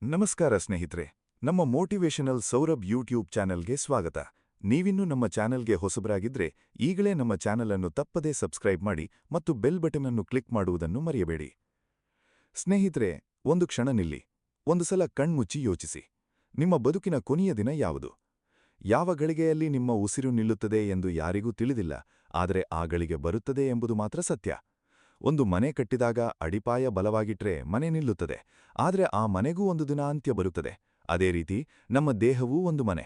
ನಮಸ್ಕಾರ ಸ್ನೇಹಿತರೆ, ನಮ್ಮ ಮೋಟಿವೇಶನಲ್ ಸೌರಭ್ ಯೂಟ್ಯೂಬ್ ಚಾನೆಲ್ಗೆ ಸ್ವಾಗತ. ನೀವಿನ್ನೂ ನಮ್ಮ ಚಾನೆಲ್ಗೆ ಹೊಸಬರಾಗಿದ್ರೆ ಈಗಲೇ ನಮ್ಮ ಚಾನೆಲ್ ಅನ್ನು ತಪ್ಪದೇ ಸಬ್ಸ್ಕ್ರೈಬ್ ಮಾಡಿ ಮತ್ತು ಬೆಲ್ ಬಟನ್ ಅನ್ನು ಕ್ಲಿಕ್ ಮಾಡುವುದನ್ನು ಮರೆಯಬೇಡಿ. ಸ್ನೇಹಿತರೆ, ಒಂದು ಕ್ಷಣ ನಿಲ್ಲಿ. ಒಂದು ಸಲ ಕಣ್ಮುಚ್ಚಿ ಯೋಚಿಸಿ. ನಿಮ್ಮ ಬದುಕಿನ ಕೊನೆಯ ದಿನ ಯಾವುದು? ಯಾವ ಗಳಿಗೆಯಲ್ಲಿ ನಿಮ್ಮ ಉಸಿರು ನಿಲ್ಲುತ್ತದೆ ಎಂದು ಯಾರಿಗೂ ತಿಳಿದಿಲ್ಲ, ಆದರೆ ಆ ಗಳಿಗೆ ಬರುತ್ತದೆ ಎಂಬುದು ಮಾತ್ರ ಸತ್ಯ. ಒಂದು ಮನೆ ಕಟ್ಟಿದಾಗ ಅಡಿಪಾಯ ಬಲವಾಗಿಟ್ರೆ ಮನೆ ನಿಲ್ಲುತ್ತದೆ, ಆದರೆ ಆ ಮನೆಗೂ ಒಂದು ದಿನ ಅಂತ್ಯ ಬರುತ್ತದೆ. ಅದೇ ರೀತಿ ನಮ್ಮ ದೇಹವೂ ಒಂದು ಮನೆ.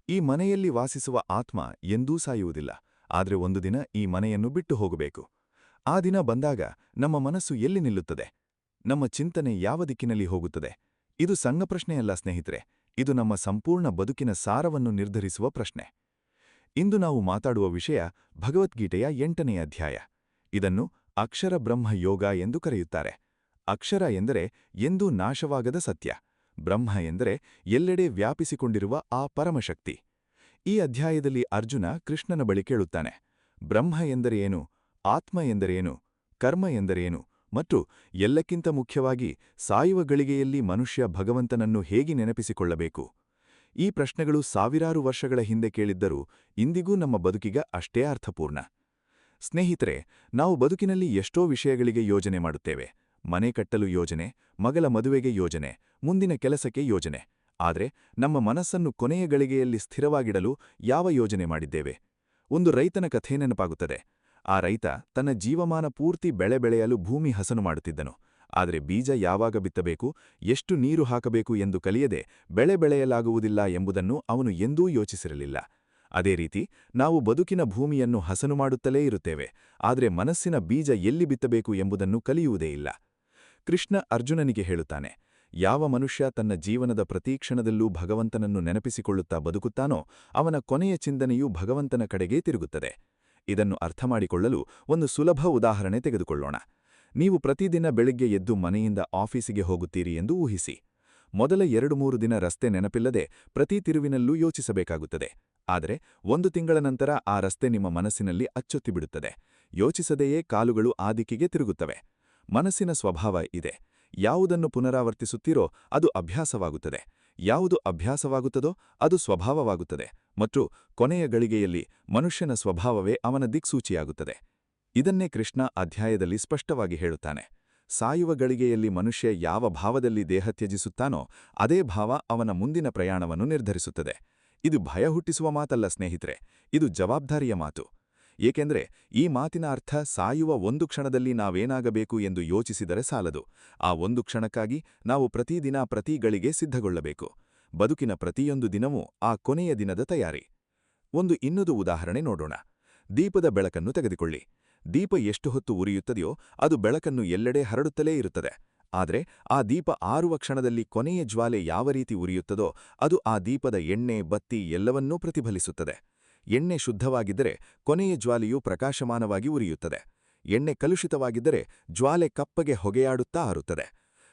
ಈ ಮನೆಯಲ್ಲಿ ವಾಸಿಸುವ ಆತ್ಮ ಎಂದೂ ಸಾಯುವುದಿಲ್ಲ, ಆದರೆ ಒಂದು ದಿನ ಈ ಮನೆಯನ್ನು ಬಿಟ್ಟು ಹೋಗಬೇಕು. ಆ ದಿನ ಬಂದಾಗ ನಮ್ಮ ಮನಸ್ಸು ಎಲ್ಲಿ ನಿಲ್ಲುತ್ತದೆ? ನಮ್ಮ ಚಿಂತನೆ ಯಾವ ದಿಕ್ಕಿನಲ್ಲಿ ಹೋಗುತ್ತದೆ? ಇದು ಸಣ್ಣ ಪ್ರಶ್ನೆಯಲ್ಲ ಸ್ನೇಹಿತರೆ, ಇದು ನಮ್ಮ ಸಂಪೂರ್ಣ ಬದುಕಿನ ಸಾರವನ್ನು ನಿರ್ಧರಿಸುವ ಪ್ರಶ್ನೆ. ಇಂದು ನಾವು ಮಾತಾಡುವ ವಿಷಯ ಭಗವದ್ಗೀತೆಯ 8ನೇ ಅಧ್ಯಾಯ. ಇದನ್ನು ಅಕ್ಷರ ಬ್ರಹ್ಮ ಯೋಗ ಎಂದು ಕರೆಯುತ್ತಾರೆ. ಅಕ್ಷರ ಎಂದರೆ ಎಂದೂ ನಾಶವಾಗದ ಸತ್ಯ, ಬ್ರಹ್ಮ ಎಂದರೆ ಎಲ್ಲೆಡೆ ವ್ಯಾಪಿಸಿಕೊಂಡಿರುವ ಆ ಪರಮಶಕ್ತಿ. ಈ ಅಧ್ಯಾಯದಲ್ಲಿ ಅರ್ಜುನ ಕೃಷ್ಣನ ಬಳಿ ಕೇಳುತ್ತಾನೆ, ಬ್ರಹ್ಮ ಎಂದರೇನು, ಆತ್ಮ ಎಂದರೇನು, ಕರ್ಮ ಎಂದರೇನು, ಮತ್ತು ಎಲ್ಲಕ್ಕಿಂತ ಮುಖ್ಯವಾಗಿ ಸಾಯುವ ಗಳಿಗೆಯಲ್ಲಿ ಮನುಷ್ಯ ಭಗವಂತನನ್ನು ಹೇಗೆ ನೆನಪಿಸಿಕೊಳ್ಳಬೇಕು? ಈ ಪ್ರಶ್ನೆಗಳು ಸಾವಿರಾರು ವರ್ಷಗಳ ಹಿಂದೆ ಕೇಳಿದ್ದರೂ ಇಂದಿಗೂ ನಮ್ಮ ಬದುಕಿಗ ಅಷ್ಟೇ ಅರ್ಥಪೂರ್ಣ. ಸ್ನೇಹಿತರೆ, ನಾವು ಬದುಕಿನಲ್ಲಿ ಎಷ್ಟೋ ವಿಷಯಗಳಿಗೆ ಯೋಜನೆ ಮಾಡುತ್ತೇವೆ. ಮನೆ ಕಟ್ಟಲು ಯೋಜನೆ, ಮಗಳ ಮದುವೆಗೆ ಯೋಜನೆ, ಮುಂದಿನ ಕೆಲಸಕ್ಕೆ ಯೋಜನೆ. ಆದರೆ ನಮ್ಮ ಮನಸ್ಸನ್ನು ಕೊನೆಯ ಗಳಿಗೆಯಲ್ಲಿ ಸ್ಥಿರವಾಗಿಡಲು ಯಾವ ಯೋಜನೆ ಮಾಡಿದ್ದೇವೆ? ಒಂದು ರೈತನ ಕಥೆ ನೆನಪಾಗುತ್ತದೆ. ಆ ರೈತ ತನ್ನ ಜೀವಮಾನ ಪೂರ್ತಿ ಬೆಳೆ ಬೆಳೆಯಲು ಭೂಮಿ ಹಸನು ಮಾಡುತ್ತಿದ್ದನು. ಆದರೆ ಬೀಜ ಯಾವಾಗ ಬಿತ್ತಬೇಕು, ಎಷ್ಟು ನೀರು ಹಾಕಬೇಕು ಎಂದು ಕಲಿಯದೆ ಬೆಳೆ ಬೆಳೆಯಲಾಗುವುದಿಲ್ಲ ಎಂಬುದನ್ನು ಅವನು ಎಂದೂ ಯೋಚಿಸಿರಲಿಲ್ಲ. ಅದೇ ರೀತಿ ನಾವು ಬದುಕಿನ ಭೂಮಿಯನ್ನು ಹಸನು ಮಾಡುತ್ತಲೇ ಇರುತ್ತೇವೆ, ಆದರೆ ಮನಸ್ಸಿನ ಬೀಜ ಎಲ್ಲಿ ಬಿತ್ತಬೇಕು ಎಂಬುದನ್ನು ಕಲಿಯುವುದೇ ಇಲ್ಲ. ಕೃಷ್ಣ ಅರ್ಜುನನಿಗೆ ಹೇಳುತ್ತಾನೆ, ಯಾವ ಮನುಷ್ಯ ತನ್ನ ಜೀವನದ ಪ್ರತೀಕ್ಷಣದಲ್ಲೂ ಭಗವಂತನನ್ನು ನೆನಪಿಸಿಕೊಳ್ಳುತ್ತಾ ಬದುಕುತ್ತಾನೋ ಅವನ ಕೊನೆಯ ಚಿಂತನೆಯೂ ಭಗವಂತನ ಕಡೆಗೇ ತಿರುಗುತ್ತದೆ. ಇದನ್ನು ಅರ್ಥಮಾಡಿಕೊಳ್ಳಲು ಒಂದು ಸುಲಭ ಉದಾಹರಣೆ ತೆಗೆದುಕೊಳ್ಳೋಣ. ನೀವು ಪ್ರತಿದಿನ ಬೆಳಿಗ್ಗೆ ಎದ್ದು ಮನೆಯಿಂದ ಆಫೀಸಿಗೆ ಹೋಗುತ್ತೀರಿ ಎಂದು ಊಹಿಸಿ. ಮೊದಲ 2-3 ದಿನ ರಸ್ತೆ ನೆನಪಿಲ್ಲದೆ ಪ್ರತಿ ತಿರುವಿನಲ್ಲೂ ಯೋಚಿಸಬೇಕಾಗುತ್ತದೆ. ಆದರೆ 1 ತಿಂಗಳ ನಂತರ ಆ ರಸ್ತೆ ನಿಮ್ಮ ಮನಸ್ಸಿನಲ್ಲಿ ಅಚ್ಚೊತ್ತಿಬಿಡುತ್ತದೆ. ಯೋಚಿಸದೆಯೇ ಕಾಲುಗಳು ಆ ದಿಕ್ಕಿಗೆ ತಿರುಗುತ್ತವೆ. ಮನಸ್ಸಿನ ಸ್ವಭಾವ ಇದೆ. ಯಾವುದನ್ನು ಪುನರಾವರ್ತಿಸುತ್ತೀರೋ ಅದು ಅಭ್ಯಾಸವಾಗುತ್ತದೆ. ಯಾವುದು ಅಭ್ಯಾಸವಾಗುತ್ತದೋ ಅದು ಸ್ವಭಾವವಾಗುತ್ತದೆ. ಮತ್ತು ಕೊನೆಯ ಗಳಿಗೆಯಲ್ಲಿ ಮನುಷ್ಯನ ಸ್ವಭಾವವೇ ಅವನ ದಿಕ್ಸೂಚಿಯಾಗುತ್ತದೆ. ಇದನ್ನೇ ಕೃಷ್ಣ ಅಧ್ಯಾಯದಲ್ಲಿ ಸ್ಪಷ್ಟವಾಗಿ ಹೇಳುತ್ತಾನೆ. ಸಾಯುವ ಗಳಿಗೆಯಲ್ಲಿ ಮನುಷ್ಯ ಯಾವ ಭಾವದಲ್ಲಿ ದೇಹ ತ್ಯಜಿಸುತ್ತಾನೋ ಅದೇ ಭಾವ ಅವನ ಮುಂದಿನ ಪ್ರಯಾಣವನ್ನು ನಿರ್ಧರಿಸುತ್ತದೆ. ಇದು ಭಯ ಹುಟ್ಟಿಸುವ ಮಾತಲ್ಲ ಸ್ನೇಹಿತರೆ, ಇದು ಜವಾಬ್ದಾರಿಯ ಮಾತು. ಏಕೆಂದರೆ ಈ ಮಾತಿನ ಅರ್ಥ ಸಾಯುವ ಒಂದು ಕ್ಷಣದಲ್ಲಿ ನಾವೇನಾಗಬೇಕು ಎಂದು ಯೋಚಿಸಿದರೆ ಸಾಲದು. ಆ ಒಂದು ಕ್ಷಣಕ್ಕಾಗಿ ನಾವು ಪ್ರತಿದಿನ ಪ್ರತಿ ಗಳಿಗೆ ಸಿದ್ಧಗೊಳ್ಳಬೇಕು. ಬದುಕಿನ ಪ್ರತಿಯೊಂದು ದಿನವೂ ಆ ಕೊನೆಯ ದಿನದ ತಯಾರಿ. ಇನ್ನೊಂದು ಉದಾಹರಣೆ ನೋಡೋಣ. ದೀಪದ ಬೆಳಕನ್ನು ತೆಗೆದುಕೊಳ್ಳಿ. ದೀಪ ಎಷ್ಟು ಹೊತ್ತು ಉರಿಯುತ್ತದೆಯೋ ಅದು ಬೆಳಕನ್ನು ಎಲ್ಲೆಡೆ ಹರಡುತ್ತಲೇ ಇರುತ್ತದೆ. ಆದರೆ ಆ ದೀಪ ಆರುವ ಕ್ಷಣದಲ್ಲಿ ಕೊನೆಯ ಜ್ವಾಲೆ ಯಾವ ರೀತಿ ಉರಿಯುತ್ತದೋ ಅದು ಆ ದೀಪದ ಎಣ್ಣೆ, ಬತ್ತಿ ಎಲ್ಲವನ್ನೂ ಪ್ರತಿಫಲಿಸುತ್ತದೆ. ಎಣ್ಣೆ ಶುದ್ಧವಾಗಿದ್ದರೆ ಕೊನೆಯ ಜ್ವಾಲೆಯು ಪ್ರಕಾಶಮಾನವಾಗಿ ಉರಿಯುತ್ತದೆ. ಎಣ್ಣೆ ಕಲುಷಿತವಾಗಿದ್ದರೆ ಜ್ವಾಲೆ ಕಪ್ಪಗೆ ಹೊಗೆಯಾಡುತ್ತಾ ಹಾರುತ್ತದೆ.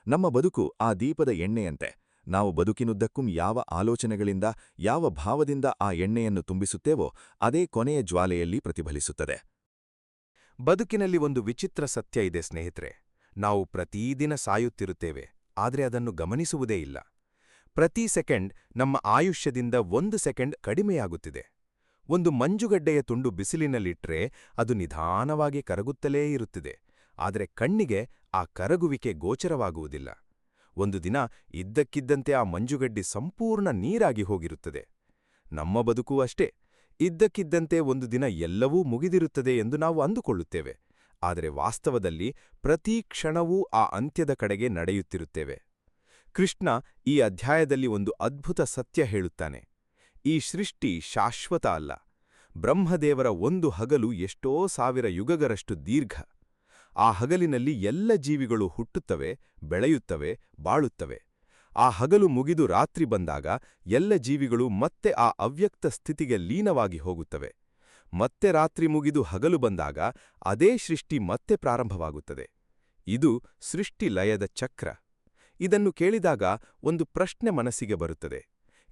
ನಮ್ಮ ಬದುಕು ಆ ದೀಪದ ಎಣ್ಣೆಯಂತೆ. ನಾವು ಬದುಕಿನುದ್ದಕ್ಕೂ ಯಾವ ಆಲೋಚನೆಗಳಿಂದ, ಯಾವ ಭಾವದಿಂದ ಆ ಎಣ್ಣೆಯನ್ನು ತುಂಬಿಸುತ್ತೇವೋ ಅದೇ ಕೊನೆಯ ಜ್ವಾಲೆಯಲ್ಲಿ ಪ್ರತಿಫಲಿಸುತ್ತದೆ. ಬದುಕಿನಲ್ಲಿ ಒಂದು ವಿಚಿತ್ರ ಸತ್ಯ ಇದೆ ಸ್ನೇಹಿತರೆ. ನಾವು ಪ್ರತಿದಿನ ಸಾಯುತ್ತಿರುತ್ತೇವೆ, ಆದರೆ ಅದನ್ನು ಗಮನಿಸುವುದೇ ಇಲ್ಲ. ಪ್ರತಿ ಸೆಕೆಂಡ್ ನಮ್ಮ ಆಯುಷ್ಯದಿಂದ 1 ಸೆಕೆಂಡ್ ಕಡಿಮೆಯಾಗುತ್ತಿದೆ. ಒಂದು ಮಂಜುಗಡ್ಡೆಯ ತುಂಡು ಬಿಸಿಲಿನಲ್ಲಿಟ್ಟರೆ ಅದು ನಿಧಾನವಾಗಿ ಕರಗುತ್ತಲೇ ಇರುತ್ತಿದೆ, ಆದರೆ ಕಣ್ಣಿಗೆ ಆ ಕರಗುವಿಕೆ ಗೋಚರವಾಗುವುದಿಲ್ಲ. ಒಂದು ದಿನ ಇದ್ದಕ್ಕಿದ್ದಂತೆ ಆ ಮಂಜುಗಡ್ಡೆ ಸಂಪೂರ್ಣ ನೀರಾಗಿ ಹೋಗಿರುತ್ತದೆ. ನಮ್ಮ ಬದುಕೂ ಅಷ್ಟೇ. ಇದ್ದಕ್ಕಿದ್ದಂತೆ ಒಂದು ದಿನ ಎಲ್ಲವೂ ಮುಗಿದಿರುತ್ತದೆ ಎಂದು ನಾವು ಅಂದುಕೊಳ್ಳುತ್ತೇವೆ, ಆದರೆ ವಾಸ್ತವದಲ್ಲಿ ಪ್ರತಿ ಕ್ಷಣವೂ ಆ ಅಂತ್ಯದ ಕಡೆಗೆ ನಡೆಯುತ್ತಿರುತ್ತೇವೆ. ಕೃಷ್ಣ ಈ ಅಧ್ಯಾಯದಲ್ಲಿ ಒಂದು ಅದ್ಭುತ ಸತ್ಯ ಹೇಳುತ್ತಾನೆ. ಈ ಸೃಷ್ಟಿ ಶಾಶ್ವತ ಅಲ್ಲ. ಬ್ರಹ್ಮದೇವರ ಒಂದು ಹಗಲು ಎಷ್ಟೋ 1000 ಯುಗಗಳಷ್ಟು ದೀರ್ಘ. ಆ ಹಗಲಿನಲ್ಲಿ ಎಲ್ಲ ಜೀವಿಗಳು ಹುಟ್ಟುತ್ತವೆ, ಬೆಳೆಯುತ್ತವೆ, ಬಾಳುತ್ತವೆ. ಆ ಹಗಲು ಮುಗಿದು ರಾತ್ರಿ ಬಂದಾಗ ಎಲ್ಲ ಜೀವಿಗಳು ಮತ್ತೆ ಆ ಅವ್ಯಕ್ತ ಸ್ಥಿತಿಗೆ ಲೀನವಾಗಿ ಹೋಗುತ್ತವೆ. ಮತ್ತೆ ರಾತ್ರಿ ಮುಗಿದು ಹಗಲು ಬಂದಾಗ ಅದೇ ಸೃಷ್ಟಿ ಮತ್ತೆ ಪ್ರಾರಂಭವಾಗುತ್ತದೆ. ಇದು ಸೃಷ್ಟಿ ಲಯದ ಚಕ್ರ. ಇದನ್ನು ಕೇಳಿದಾಗ ಒಂದು ಪ್ರಶ್ನೆ ಮನಸ್ಸಿಗೆ ಬರುತ್ತದೆ.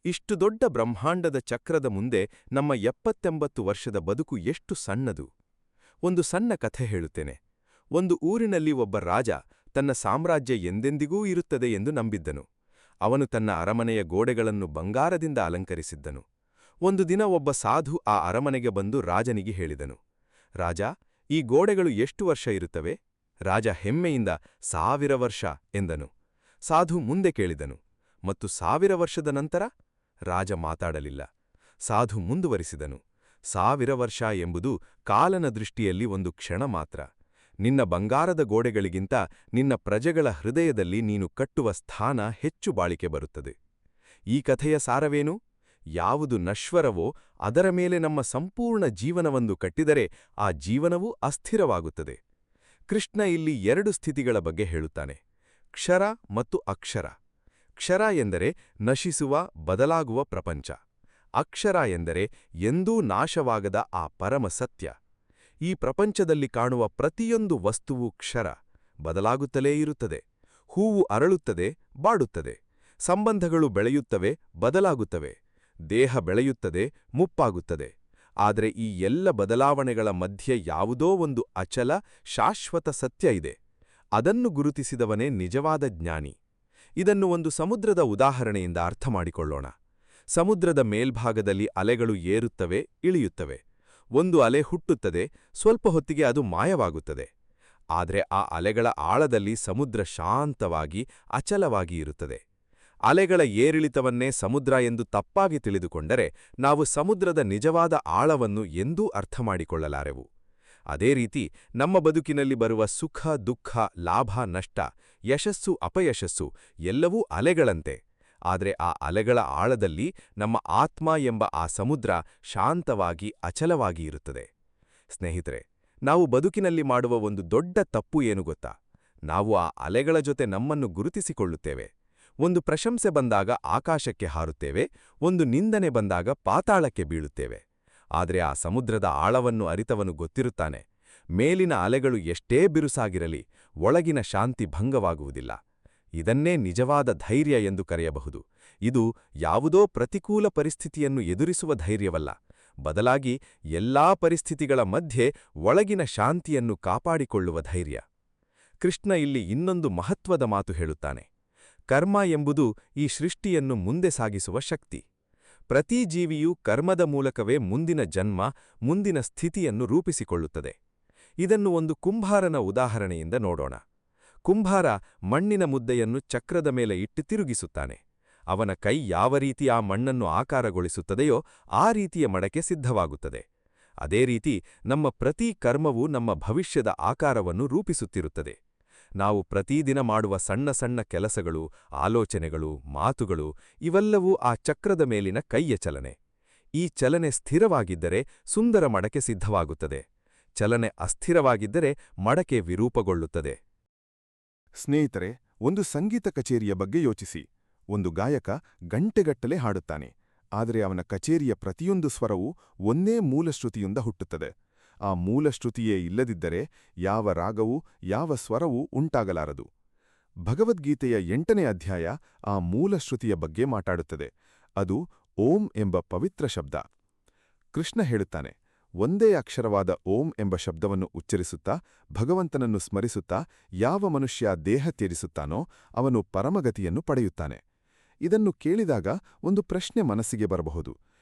ಇಷ್ಟು ದೊಡ್ಡ ಬ್ರಹ್ಮಾಂಡದ ಚಕ್ರದ ಮುಂದೆ ನಮ್ಮ 70-80 ವರ್ಷದ ಬದುಕು ಎಷ್ಟು ಸಣ್ಣದು. ಒಂದು ಸಣ್ಣ ಕಥೆ ಹೇಳುತ್ತೇನೆ. ಒಂದು ಊರಿನಲ್ಲಿ ಒಬ್ಬ ರಾಜ ತನ್ನ ಸಾಮ್ರಾಜ್ಯ ಎಂದೆಂದಿಗೂ ಇರುತ್ತದೆ ಎಂದು ನಂಬಿದ್ದನು. ಅವನು ತನ್ನ ಅರಮನೆಯ ಗೋಡೆಗಳನ್ನು ಬಂಗಾರದಿಂದ ಅಲಂಕರಿಸಿದ್ದನು. ಒಂದು ದಿನ ಒಬ್ಬ ಸಾಧು ಆ ಅರಮನೆಗೆ ಬಂದು ರಾಜನಿಗೆ ಹೇಳಿದನು, ರಾಜ, ಈ ಗೋಡೆಗಳು ಎಷ್ಟು ವರ್ಷ ಇರುತ್ತವೆ? ರಾಜ ಹೆಮ್ಮೆಯಿಂದ 1000 ವರ್ಷ ಎಂದನು. ಸಾಧು ಮುಂದೆ ಕೇಳಿದನು, ಮತ್ತು 1000 ವರ್ಷದ ನಂತರ? ರಾಜ ಮಾತಾಡಲಿಲ್ಲ. ಸಾಧು ಮುಂದುವರಿಸಿದನು, 1000 ವರ್ಷ ಎಂಬುದು ಕಾಲನ ದೃಷ್ಟಿಯಲ್ಲಿ ಒಂದು ಕ್ಷಣ ಮಾತ್ರ. ನಿನ್ನ ಬಂಗಾರದ ಗೋಡೆಗಳಿಗಿಂತ ನಿನ್ನ ಪ್ರಜೆಗಳ ಹೃದಯದಲ್ಲಿ ನೀನು ಕಟ್ಟುವ ಸ್ಥಾನ ಹೆಚ್ಚು ಬಾಳಿಕೆ ಬರುತ್ತದೆ. ಈ ಕಥೆಯ ಸಾರವೇನು? ಯಾವುದು ನಶ್ವರವೋ ಅದರ ಮೇಲೆ ನಮ್ಮ ಸಂಪೂರ್ಣ ಜೀವನವೊಂದು ಕಟ್ಟಿದರೆ ಆ ಜೀವನವೂ ಅಸ್ಥಿರವಾಗುತ್ತದೆ. ಕೃಷ್ಣ ಇಲ್ಲಿ 2 ಸ್ಥಿತಿಗಳ ಬಗ್ಗೆ ಹೇಳುತ್ತಾನೆ: ಕ್ಷರ ಮತ್ತು ಅಕ್ಷರ. ಕ್ಷರ ಎಂದರೆ ನಶಿಸುವ, ಬದಲಾಗುವ ಪ್ರಪಂಚ. ಅಕ್ಷರ ಎಂದರೆ ಎಂದೂ ನಾಶವಾಗದ ಆ ಪರಮ ಸತ್ಯ. ಈ ಪ್ರಪಂಚದಲ್ಲಿ ಕಾಣುವ ಪ್ರತಿಯೊಂದು ವಸ್ತುವು ಕ್ಷರ, ಬದಲಾಗುತ್ತಲೇ ಇರುತ್ತದೆ. ಹೂವು ಅರಳುತ್ತದೆ, ಬಾಡುತ್ತದೆ. ಸಂಬಂಧಗಳು ಬೆಳೆಯುತ್ತವೆ, ಬದಲಾಗುತ್ತವೆ. ದೇಹ ಬೆಳೆಯುತ್ತದೆ, ಮುಪ್ಪಾಗುತ್ತದೆ. ಆದರೆ ಈ ಎಲ್ಲ ಬದಲಾವಣೆಗಳ ಮಧ್ಯೆ ಯಾವುದೋ ಒಂದು ಅಚಲ, ಶಾಶ್ವತ ಸತ್ಯ ಇದೆ. ಅದನ್ನು ಗುರುತಿಸಿದವನೇ ನಿಜವಾದ ಜ್ಞಾನಿ. ಇದನ್ನು ಒಂದು ಸಮುದ್ರದ ಉದಾಹರಣೆಯಿಂದ ಅರ್ಥಮಾಡಿಕೊಳ್ಳೋಣ. ಸಮುದ್ರದ ಮೇಲ್ಭಾಗದಲ್ಲಿ ಅಲೆಗಳು ಏರುತ್ತವೆ, ಇಳಿಯುತ್ತವೆ. ಒಂದು ಅಲೆ ಹುಟ್ಟುತ್ತದೆ, ಸ್ವಲ್ಪ ಹೊತ್ತಿಗೆ ಅದು ಮಾಯವಾಗುತ್ತದೆ. ಆದರೆ ಆ ಅಲೆಗಳ ಆಳದಲ್ಲಿ ಸಮುದ್ರ ಶಾಂತವಾಗಿ, ಅಚಲವಾಗಿ ಇರುತ್ತದೆ. ಅಲೆಗಳ ಏರಿಳಿತವನ್ನೇ ಸಮುದ್ರ ಎಂದು ತಪ್ಪಾಗಿ ತಿಳಿದುಕೊಂಡರೆ ನಾವು ಸಮುದ್ರದ ನಿಜವಾದ ಆಳವನ್ನು ಎಂದೂ ಅರ್ಥಮಾಡಿಕೊಳ್ಳಲಾರೆವು. ಅದೇ ರೀತಿ ನಮ್ಮ ಬದುಕಿನಲ್ಲಿ ಬರುವ ಸುಖ, ದುಃಖ, ಲಾಭ, ನಷ್ಟ, ಯಶಸ್ಸು, ಅಪಯಶಸ್ಸು ಎಲ್ಲವೂ ಅಲೆಗಳಂತೆ. ಆದರೆ ಆ ಅಲೆಗಳ ಆಳದಲ್ಲಿ ನಮ್ಮ ಆತ್ಮ ಎಂಬ ಆ ಸಮುದ್ರ ಶಾಂತವಾಗಿ, ಅಚಲವಾಗಿ ಇರುತ್ತದೆ. ಸ್ನೇಹಿತರೆ, ನಾವು ಬದುಕಿನಲ್ಲಿ ಮಾಡುವ ಒಂದು ದೊಡ್ಡ ತಪ್ಪು ಏನು ಗೊತ್ತಾ? ನಾವು ಆ ಅಲೆಗಳ ಜೊತೆ ನಮ್ಮನ್ನು ಗುರುತಿಸಿಕೊಳ್ಳುತ್ತೇವೆ. ಒಂದು ಪ್ರಶಂಸೆ ಬಂದಾಗ ಆಕಾಶಕ್ಕೆ ಹಾರುತ್ತೇವೆ, ಒಂದು ನಿಂದನೆ ಬಂದಾಗ ಪಾತಾಳಕ್ಕೆ ಬೀಳುತ್ತೇವೆ. ಆದರೆ ಆ ಸಮುದ್ರದ ಆಳವನ್ನು ಅರಿತವನು ಗೊತ್ತಿರುತ್ತಾನೆ, ಮೇಲಿನ ಅಲೆಗಳು ಎಷ್ಟೇ ಬಿರುಸಾಗಿರಲಿ ಒಳಗಿನ ಶಾಂತಿ ಭಂಗವಾಗುವುದಿಲ್ಲ. ಇದನ್ನೇ ನಿಜವಾದ ಧೈರ್ಯ ಎಂದು ಕರೆಯಬಹುದು. ಇದು ಯಾವುದೋ ಪ್ರತಿಕೂಲ ಪರಿಸ್ಥಿತಿಯನ್ನು ಎದುರಿಸುವ ಧೈರ್ಯವಲ್ಲ, ಬದಲಾಗಿ ಎಲ್ಲಾ ಪರಿಸ್ಥಿತಿಗಳ ಮಧ್ಯೆ ಒಳಗಿನ ಶಾಂತಿಯನ್ನು ಕಾಪಾಡಿಕೊಳ್ಳುವ ಧೈರ್ಯ. ಕೃಷ್ಣ ಇಲ್ಲಿ ಇನ್ನೊಂದು ಮಹತ್ವದ ಮಾತು ಹೇಳುತ್ತಾನೆ: ಕರ್ಮ ಎಂಬುದು ಈ ಸೃಷ್ಟಿಯನ್ನು ಮುಂದೆ ಸಾಗಿಸುವ ಶಕ್ತಿ. ಪ್ರತಿ ಜೀವಿಯೂ ಕರ್ಮದ ಮೂಲಕವೇ ಮುಂದಿನ ಜನ್ಮ, ಮುಂದಿನ ಸ್ಥಿತಿಯನ್ನು ರೂಪಿಸಿಕೊಳ್ಳುತ್ತದೆ. ಇದನ್ನು ಒಂದು ಕುಂಬಾರನ ಉದಾಹರಣೆಯಿಂದ ನೋಡೋಣ. ಕುಂಬಾರ ಮಣ್ಣಿನ ಮುದ್ದೆಯನ್ನು ಚಕ್ರದ ಮೇಲೆ ಇಟ್ಟು ತಿರುಗಿಸುತ್ತಾನೆ. ಅವನ ಕೈ ಯಾವ ರೀತಿ ಆ ಮಣ್ಣನ್ನು ಆಕಾರಗೊಳಿಸುತ್ತದೆಯೋ ಆ ರೀತಿಯ ಮಡಕೆ ಸಿದ್ಧವಾಗುತ್ತದೆ. ಅದೇ ರೀತಿ ನಮ್ಮ ಪ್ರತಿ ಕರ್ಮವೂ ನಮ್ಮ ಭವಿಷ್ಯದ ಆಕಾರವನ್ನು ರೂಪಿಸುತ್ತಿರುತ್ತದೆ. ನಾವು ಪ್ರತಿದಿನ ಮಾಡುವ ಸಣ್ಣ ಸಣ್ಣ ಕೆಲಸಗಳು, ಆಲೋಚನೆಗಳು, ಮಾತುಗಳು ಇವೆಲ್ಲವೂ ಆ ಚಕ್ರದ ಮೇಲಿನ ಕೈಯ ಚಲನೆ. ಈ ಚಲನೆ ಸ್ಥಿರವಾಗಿದ್ದರೆ ಸುಂದರ ಮಡಕೆ ಸಿದ್ಧವಾಗುತ್ತದೆ. ಚಲನೆ ಅಸ್ಥಿರವಾಗಿದ್ದರೆ ಮಡಕೆ ವಿರೂಪಗೊಳ್ಳುತ್ತದೆ. ಸ್ನೇಹಿತರೆ, ಒಂದು ಸಂಗೀತ ಕಚೇರಿಯ ಬಗ್ಗೆ ಯೋಚಿಸಿ. ಒಂದು ಗಾಯಕ ಗಂಟೆಗಟ್ಟಲೆ ಹಾಡುತ್ತಾನೆ, ಆದರೆ ಅವನ ಕಚೇರಿಯ ಪ್ರತಿಯೊಂದು ಸ್ವರವೂ ಒಂದೇ ಮೂಲಶ್ರುತಿಯಿಂದ ಹುಟ್ಟುತ್ತದೆ. ಆ ಮೂಲಶ್ರುತಿಯೇ ಇಲ್ಲದಿದ್ದರೆ ಯಾವ ರಾಗವೂ ಯಾವ ಸ್ವರವೂ ಉಂಟಾಗಲಾರದು. ಭಗವದ್ಗೀತೆಯ 8ನೇ ಅಧ್ಯಾಯ ಆ ಮೂಲಶ್ರುತಿಯ ಬಗ್ಗೆ ಮಾತಾಡುತ್ತದೆ. ಅದು ಓಂ ಎಂಬ ಪವಿತ್ರ ಶಬ್ದ. ಕೃಷ್ಣ ಹೇಳುತ್ತಾನೆ, ಒಂದೇ ಅಕ್ಷರವಾದ ಓಂ ಎಂಬ ಶಬ್ದವನ್ನು ಉಚ್ಚರಿಸುತ್ತಾ ಭಗವಂತನನ್ನು ಸ್ಮರಿಸುತ್ತಾ ಯಾವ ಮನುಷ್ಯ ದೇಹ ತ್ಯಜಿಸುತ್ತಾನೋ ಅವನು ಪರಮಗತಿಯನ್ನು ಪಡೆಯುತ್ತಾನೆ. ಇದನ್ನು ಕೇಳಿದಾಗ ಒಂದು ಪ್ರಶ್ನೆ ಮನಸ್ಸಿಗೆ ಬರಬಹುದು: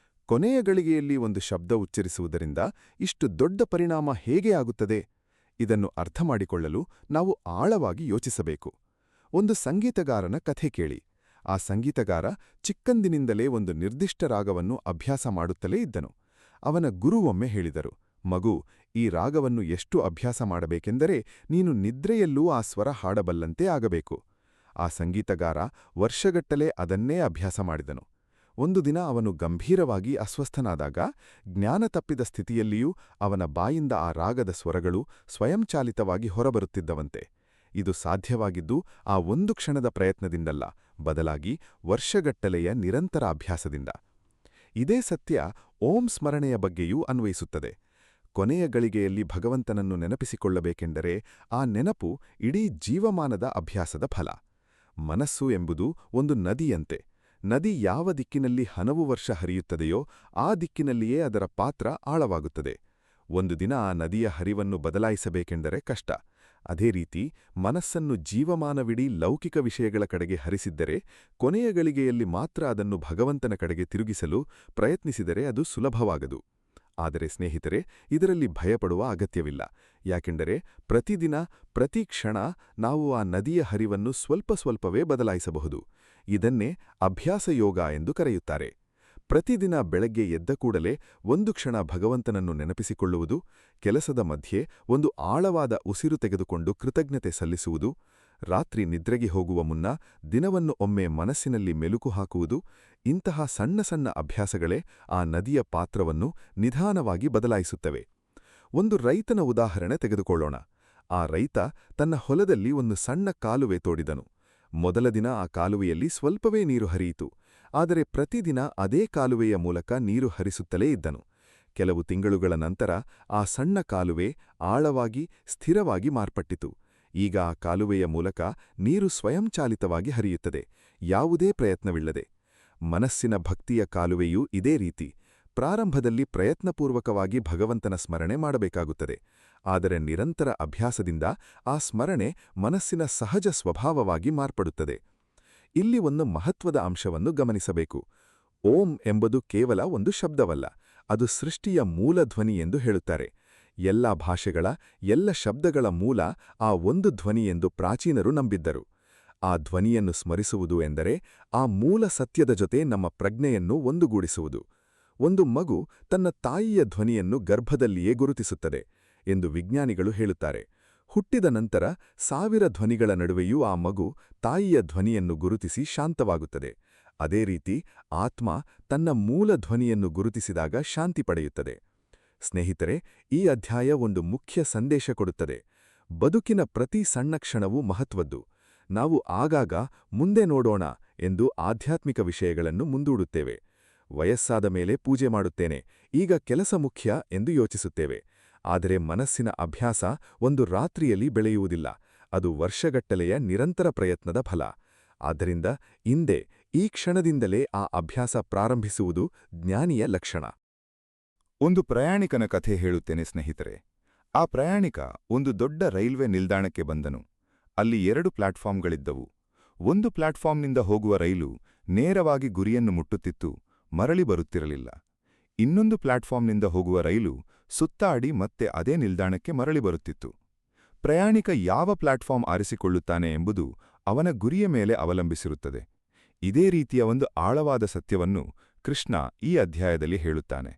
ಕೊನೆಯ ಗಳಿಗೆಯಲ್ಲಿ ಒಂದು ಶಬ್ದ ಉಚ್ಚರಿಸುವುದರಿಂದ ಇಷ್ಟು ದೊಡ್ಡ ಪರಿಣಾಮ ಹೇಗೆ ಆಗುತ್ತದೆ? ಇದನ್ನು ಅರ್ಥಮಾಡಿಕೊಳ್ಳಲು ನಾವು ಆಳವಾಗಿ ಯೋಚಿಸಬೇಕು. ಒಂದು ಸಂಗೀತಗಾರನ ಕಥೆ ಕೇಳಿ. ಆ ಸಂಗೀತಗಾರ ಚಿಕ್ಕಂದಿನಿಂದಲೇ ಒಂದು ನಿರ್ದಿಷ್ಟ ರಾಗವನ್ನು ಅಭ್ಯಾಸ ಮಾಡುತ್ತಲೇ ಇದ್ದನು. ಅವನ ಗುರುವೊಮ್ಮೆ ಹೇಳಿದರು, ಮಗು, ಈ ರಾಗವನ್ನು ಎಷ್ಟು ಅಭ್ಯಾಸ ಮಾಡಬೇಕೆಂದರೆ ನೀನು ನಿದ್ರೆಯಲ್ಲೂ ಆ ಸ್ವರ ಹಾಡಬಲ್ಲಂತೆ ಆಗಬೇಕು. ಆ ಸಂಗೀತಗಾರ ವರ್ಷಗಟ್ಟಲೆ ಅದನ್ನೇ ಅಭ್ಯಾಸ ಮಾಡಿದನು. ಒಂದು ದಿನ ಅವನು ಗಂಭೀರವಾಗಿ ಅಸ್ವಸ್ಥನಾದಾಗ ಜ್ಞಾನ ತಪ್ಪಿದ ಸ್ಥಿತಿಯಲ್ಲಿಯೂ ಅವನ ಬಾಯಿಂದ ಆ ರಾಗದ ಸ್ವರಗಳು ಸ್ವಯಂಚಾಲಿತವಾಗಿ ಹೊರಬರುತ್ತಿದ್ದವಂತೆ. ಇದು ಸಾಧ್ಯವಾಗಿದ್ದು ಆ ಒಂದು ಕ್ಷಣದ ಪ್ರಯತ್ನದಿಂದಲ್ಲ, ಬದಲಾಗಿ ವರ್ಷಗಟ್ಟಲೆಯ ನಿರಂತರ ಅಭ್ಯಾಸದಿಂದ. ಇದೇ ಸತ್ಯ ಓಂ ಸ್ಮರಣೆಯ ಬಗ್ಗೆಯೂ ಅನ್ವಯಿಸುತ್ತದೆ. ಕೊನೆಯ ಗಳಿಗೆಯಲ್ಲಿ ಭಗವಂತನನ್ನು ನೆನಪಿಸಿಕೊಳ್ಳಬೇಕೆಂದರೆ ಆ ನೆನಪು ಇಡೀ ಜೀವಮಾನದ ಅಭ್ಯಾಸದ ಫಲ. ಮನಸ್ಸು ಎಂಬುದು ಒಂದು ನದಿಯಂತೆ. ನದಿ ಯಾವ ದಿಕ್ಕಿನಲ್ಲಿ ಹಲವು ವರ್ಷ ಹರಿಯುತ್ತದೆಯೋ ಆ ದಿಕ್ಕಿನಲ್ಲಿಯೇ ಅದರ ಪಾತ್ರ ಆಳವಾಗುತ್ತದೆ. ಒಂದು ದಿನ ಆ ನದಿಯ ಹರಿವನ್ನು ಬದಲಾಯಿಸಬೇಕೆಂದರೆ ಕಷ್ಟ. ಅದೇ ರೀತಿ ಮನಸ್ಸನ್ನು ಜೀವಮಾನವಿಡೀ ಲೌಕಿಕ ವಿಷಯಗಳ ಕಡೆಗೆ ಹರಿಸಿದ್ದರೆ ಕೊನೆಯ ಗಳಿಗೆಯಲ್ಲಿ ಮಾತ್ರ ಅದನ್ನು ಭಗವಂತನ ಕಡೆಗೆ ತಿರುಗಿಸಲು ಪ್ರಯತ್ನಿಸಿದರೆ ಅದು ಸುಲಭವಾಗದು. ಆದರೆ ಸ್ನೇಹಿತರೆ, ಇದರಲ್ಲಿ ಭಯಪಡುವ ಅಗತ್ಯವಿಲ್ಲ. ಯಾಕೆಂದರೆ ಪ್ರತಿದಿನ ಪ್ರತಿ ಕ್ಷಣ ನಾವು ಆ ನದಿಯ ಹರಿವನ್ನು ಸ್ವಲ್ಪ ಸ್ವಲ್ಪವೇ ಬದಲಾಯಿಸಬಹುದು. ಇದನ್ನೇ ಅಭ್ಯಾಸ ಯೋಗ ಎಂದು ಕರೆಯುತ್ತಾರೆ. ಪ್ರತಿದಿನ ಬೆಳಗ್ಗೆ ಎದ್ದ ಕೂಡಲೇ ಒಂದು ಕ್ಷಣ ಭಗವಂತನನ್ನು ನೆನಪಿಸಿಕೊಳ್ಳುವುದು, ಕೆಲಸದ ಮಧ್ಯೆ ಒಂದು ಆಳವಾದ ಉಸಿರು ತೆಗೆದುಕೊಂಡು ಕೃತಜ್ಞತೆ ಸಲ್ಲಿಸುವುದು, ರಾತ್ರಿ ನಿದ್ರೆಗೆ ಹೋಗುವ ಮುನ್ನ ದಿನವನ್ನು ಒಮ್ಮೆ ಮನಸ್ಸಿನಲ್ಲಿ ಮೆಲುಕು ಹಾಕುವುದು, ಇಂತಹ ಸಣ್ಣ ಸಣ್ಣ ಅಭ್ಯಾಸಗಳೇ ಆ ನದಿಯ ಪಾತ್ರವನ್ನು ನಿಧಾನವಾಗಿ ಬದಲಾಯಿಸುತ್ತವೆ. ಒಂದು ರೈತನ ಉದಾಹರಣೆ ತೆಗೆದುಕೊಳ್ಳೋಣ. ಆ ರೈತ ತನ್ನ ಹೊಲದಲ್ಲಿ ಒಂದು ಸಣ್ಣ ಕಾಲುವೆ ತೋಡಿದನು. ಮೊದಲ ದಿನ ಆ ಕಾಲುವೆಯಲ್ಲಿ ಸ್ವಲ್ಪವೇ ನೀರು ಹರಿಯಿತು. ಆದರೆ ಪ್ರತಿದಿನ ಅದೇ ಕಾಲುವೆಯ ಮೂಲಕ ನೀರು ಹರಿಸುತ್ತಲೇ ಇದ್ದನು. ಕೆಲವು ತಿಂಗಳುಗಳ ನಂತರ ಆ ಸಣ್ಣ ಕಾಲುವೆ ಆಳವಾಗಿ ಸ್ಥಿರವಾಗಿ ಮಾರ್ಪಟ್ಟಿತು. ಈಗ ಆ ಕಾಲುವೆಯ ಮೂಲಕ ನೀರು ಸ್ವಯಂಚಾಲಿತವಾಗಿ ಹರಿಯುತ್ತದೆ, ಯಾವುದೇ ಪ್ರಯತ್ನವಿಲ್ಲದೆ. ಮನಸ್ಸಿನ ಭಕ್ತಿಯ ಕಾಲುವೆಯೂ ಇದೇ ರೀತಿ. ಪ್ರಾರಂಭದಲ್ಲಿ ಪ್ರಯತ್ನಪೂರ್ವಕವಾಗಿ ಭಗವಂತನ ಸ್ಮರಣೆ ಮಾಡಬೇಕಾಗುತ್ತದೆ. ಆದರೆ ನಿರಂತರ ಅಭ್ಯಾಸದಿಂದ ಆ ಸ್ಮರಣೆ ಮನಸ್ಸಿನ ಸಹಜ ಸ್ವಭಾವವಾಗಿ ಮಾರ್ಪಡುತ್ತದೆ. ಇಲ್ಲಿ ಒಂದು ಮಹತ್ವದ ಅಂಶವನ್ನು ಗಮನಿಸಬೇಕು. ಓಂ ಎಂಬುದು ಕೇವಲ ಒಂದು ಶಬ್ದವಲ್ಲ, ಅದು ಸೃಷ್ಟಿಯ ಮೂಲ ಧ್ವನಿ ಎಂದು ಹೇಳುತ್ತಾರೆ. ಎಲ್ಲ ಭಾಷೆಗಳ ಎಲ್ಲ ಶಬ್ದಗಳ ಮೂಲ ಆ ಒಂದು ಧ್ವನಿ ಎಂದು ಪ್ರಾಚೀನರು ನಂಬಿದ್ದರು. ಆ ಧ್ವನಿಯನ್ನು ಸ್ಮರಿಸುವುದು ಎಂದರೆ ಆ ಮೂಲ ಸತ್ಯದ ಜೊತೆ ನಮ್ಮ ಪ್ರಜ್ಞೆಯನ್ನು ಒಂದುಗೂಡಿಸುವುದು. ಒಂದು ಮಗು ತನ್ನ ತಾಯಿಯ ಧ್ವನಿಯನ್ನು ಗರ್ಭದಲ್ಲಿಯೇ ಗುರುತಿಸುತ್ತದೆ ಎಂದು ವಿಜ್ಞಾನಿಗಳು ಹೇಳುತ್ತಾರೆ. ಹುಟ್ಟಿದ ನಂತರ 1000 ಧ್ವನಿಗಳ ನಡುವೆಯೂ ಆ ಮಗು ತಾಯಿಯ ಧ್ವನಿಯನ್ನು ಗುರುತಿಸಿ ಶಾಂತವಾಗುತ್ತದೆ. ಅದೇ ರೀತಿ ಆತ್ಮ ತನ್ನ ಮೂಲ ಧ್ವನಿಯನ್ನು ಗುರುತಿಸಿದಾಗ ಶಾಂತಿ ಪಡೆಯುತ್ತದೆ. ಸ್ನೇಹಿತರೆ, ಈ ಅಧ್ಯಾಯ ಒಂದು ಮುಖ್ಯ ಸಂದೇಶ ಕೊಡುತ್ತದೆ. ಬದುಕಿನ ಪ್ರತಿ ಸಣ್ಣ ಕ್ಷಣವೂ ಮಹತ್ವದ್ದು. ನಾವು ಆಗಾಗ ಮುಂದೆ ನೋಡೋಣ ಎಂದು ಆಧ್ಯಾತ್ಮಿಕ ವಿಷಯಗಳನ್ನು ಮುಂದೂಡುತ್ತೇವೆ. ವಯಸ್ಸಾದ ಮೇಲೆ ಪೂಜೆ ಮಾಡುತ್ತೇನೆ, ಈಗ ಕೆಲಸ ಮುಖ್ಯ ಎಂದು ಯೋಚಿಸುತ್ತೇವೆ. ಆದರೆ ಮನಸ್ಸಿನ ಅಭ್ಯಾಸ ಒಂದು ರಾತ್ರಿಯಲ್ಲಿ ಬೆಳೆಯುವುದಿಲ್ಲ, ಅದು ವರ್ಷಗಟ್ಟಲೆಯ ನಿರಂತರ ಪ್ರಯತ್ನದ ಫಲ. ಆದ್ದರಿಂದ ಇಂದೇ ಈ ಕ್ಷಣದಿಂದಲೇ ಆ ಅಭ್ಯಾಸ ಪ್ರಾರಂಭಿಸುವುದು ಜ್ಞಾನಿಯ ಲಕ್ಷಣ. ಒಂದು ಪ್ರಯಾಣಿಕನ ಕಥೆ ಹೇಳುತ್ತೇನೆ ಸ್ನೇಹಿತರೆ. ಆ ಪ್ರಯಾಣಿಕ ಒಂದು ದೊಡ್ಡ ರೈಲ್ವೆ ನಿಲ್ದಾಣಕ್ಕೆ ಬಂದನು. ಅಲ್ಲಿ 2 ಪ್ಲಾಟ್ಫಾರ್ಮ್ಗಳಿದ್ದವು. ಒಂದು ಪ್ಲಾಟ್ಫಾರ್ಮ್ನಿಂದ ಹೋಗುವ ರೈಲು ನೇರವಾಗಿ ಗುರಿಯನ್ನು ಮುಟ್ಟುತ್ತಿತ್ತು, ಮರಳಿ ಬರುತ್ತಿರಲಿಲ್ಲ. ಇನ್ನೊಂದು ಪ್ಲಾಟ್ಫಾರ್ಮ್ನಿಂದ ಹೋಗುವ ರೈಲು ಸುತ್ತಾಡಿ ಮತ್ತೆ ಅದೇ ನಿಲ್ದಾಣಕ್ಕೆ ಮರಳಿ ಬರುತ್ತಿತ್ತು. ಪ್ರಯಾಣಿಕ ಯಾವ ಪ್ಲಾಟ್ಫಾರ್ಮ್ ಆರಿಸಿಕೊಳ್ಳುತ್ತಾನೆ ಎಂಬುದು ಅವನ ಗುರಿಯ ಮೇಲೆ ಅವಲಂಬಿಸಿರುತ್ತದೆ. ಇದೇ ರೀತಿಯ ಒಂದು ಆಳವಾದ ಸತ್ಯವನ್ನು ಕೃಷ್ಣ ಈ ಅಧ್ಯಾಯದಲ್ಲಿ ಹೇಳುತ್ತಾನೆ.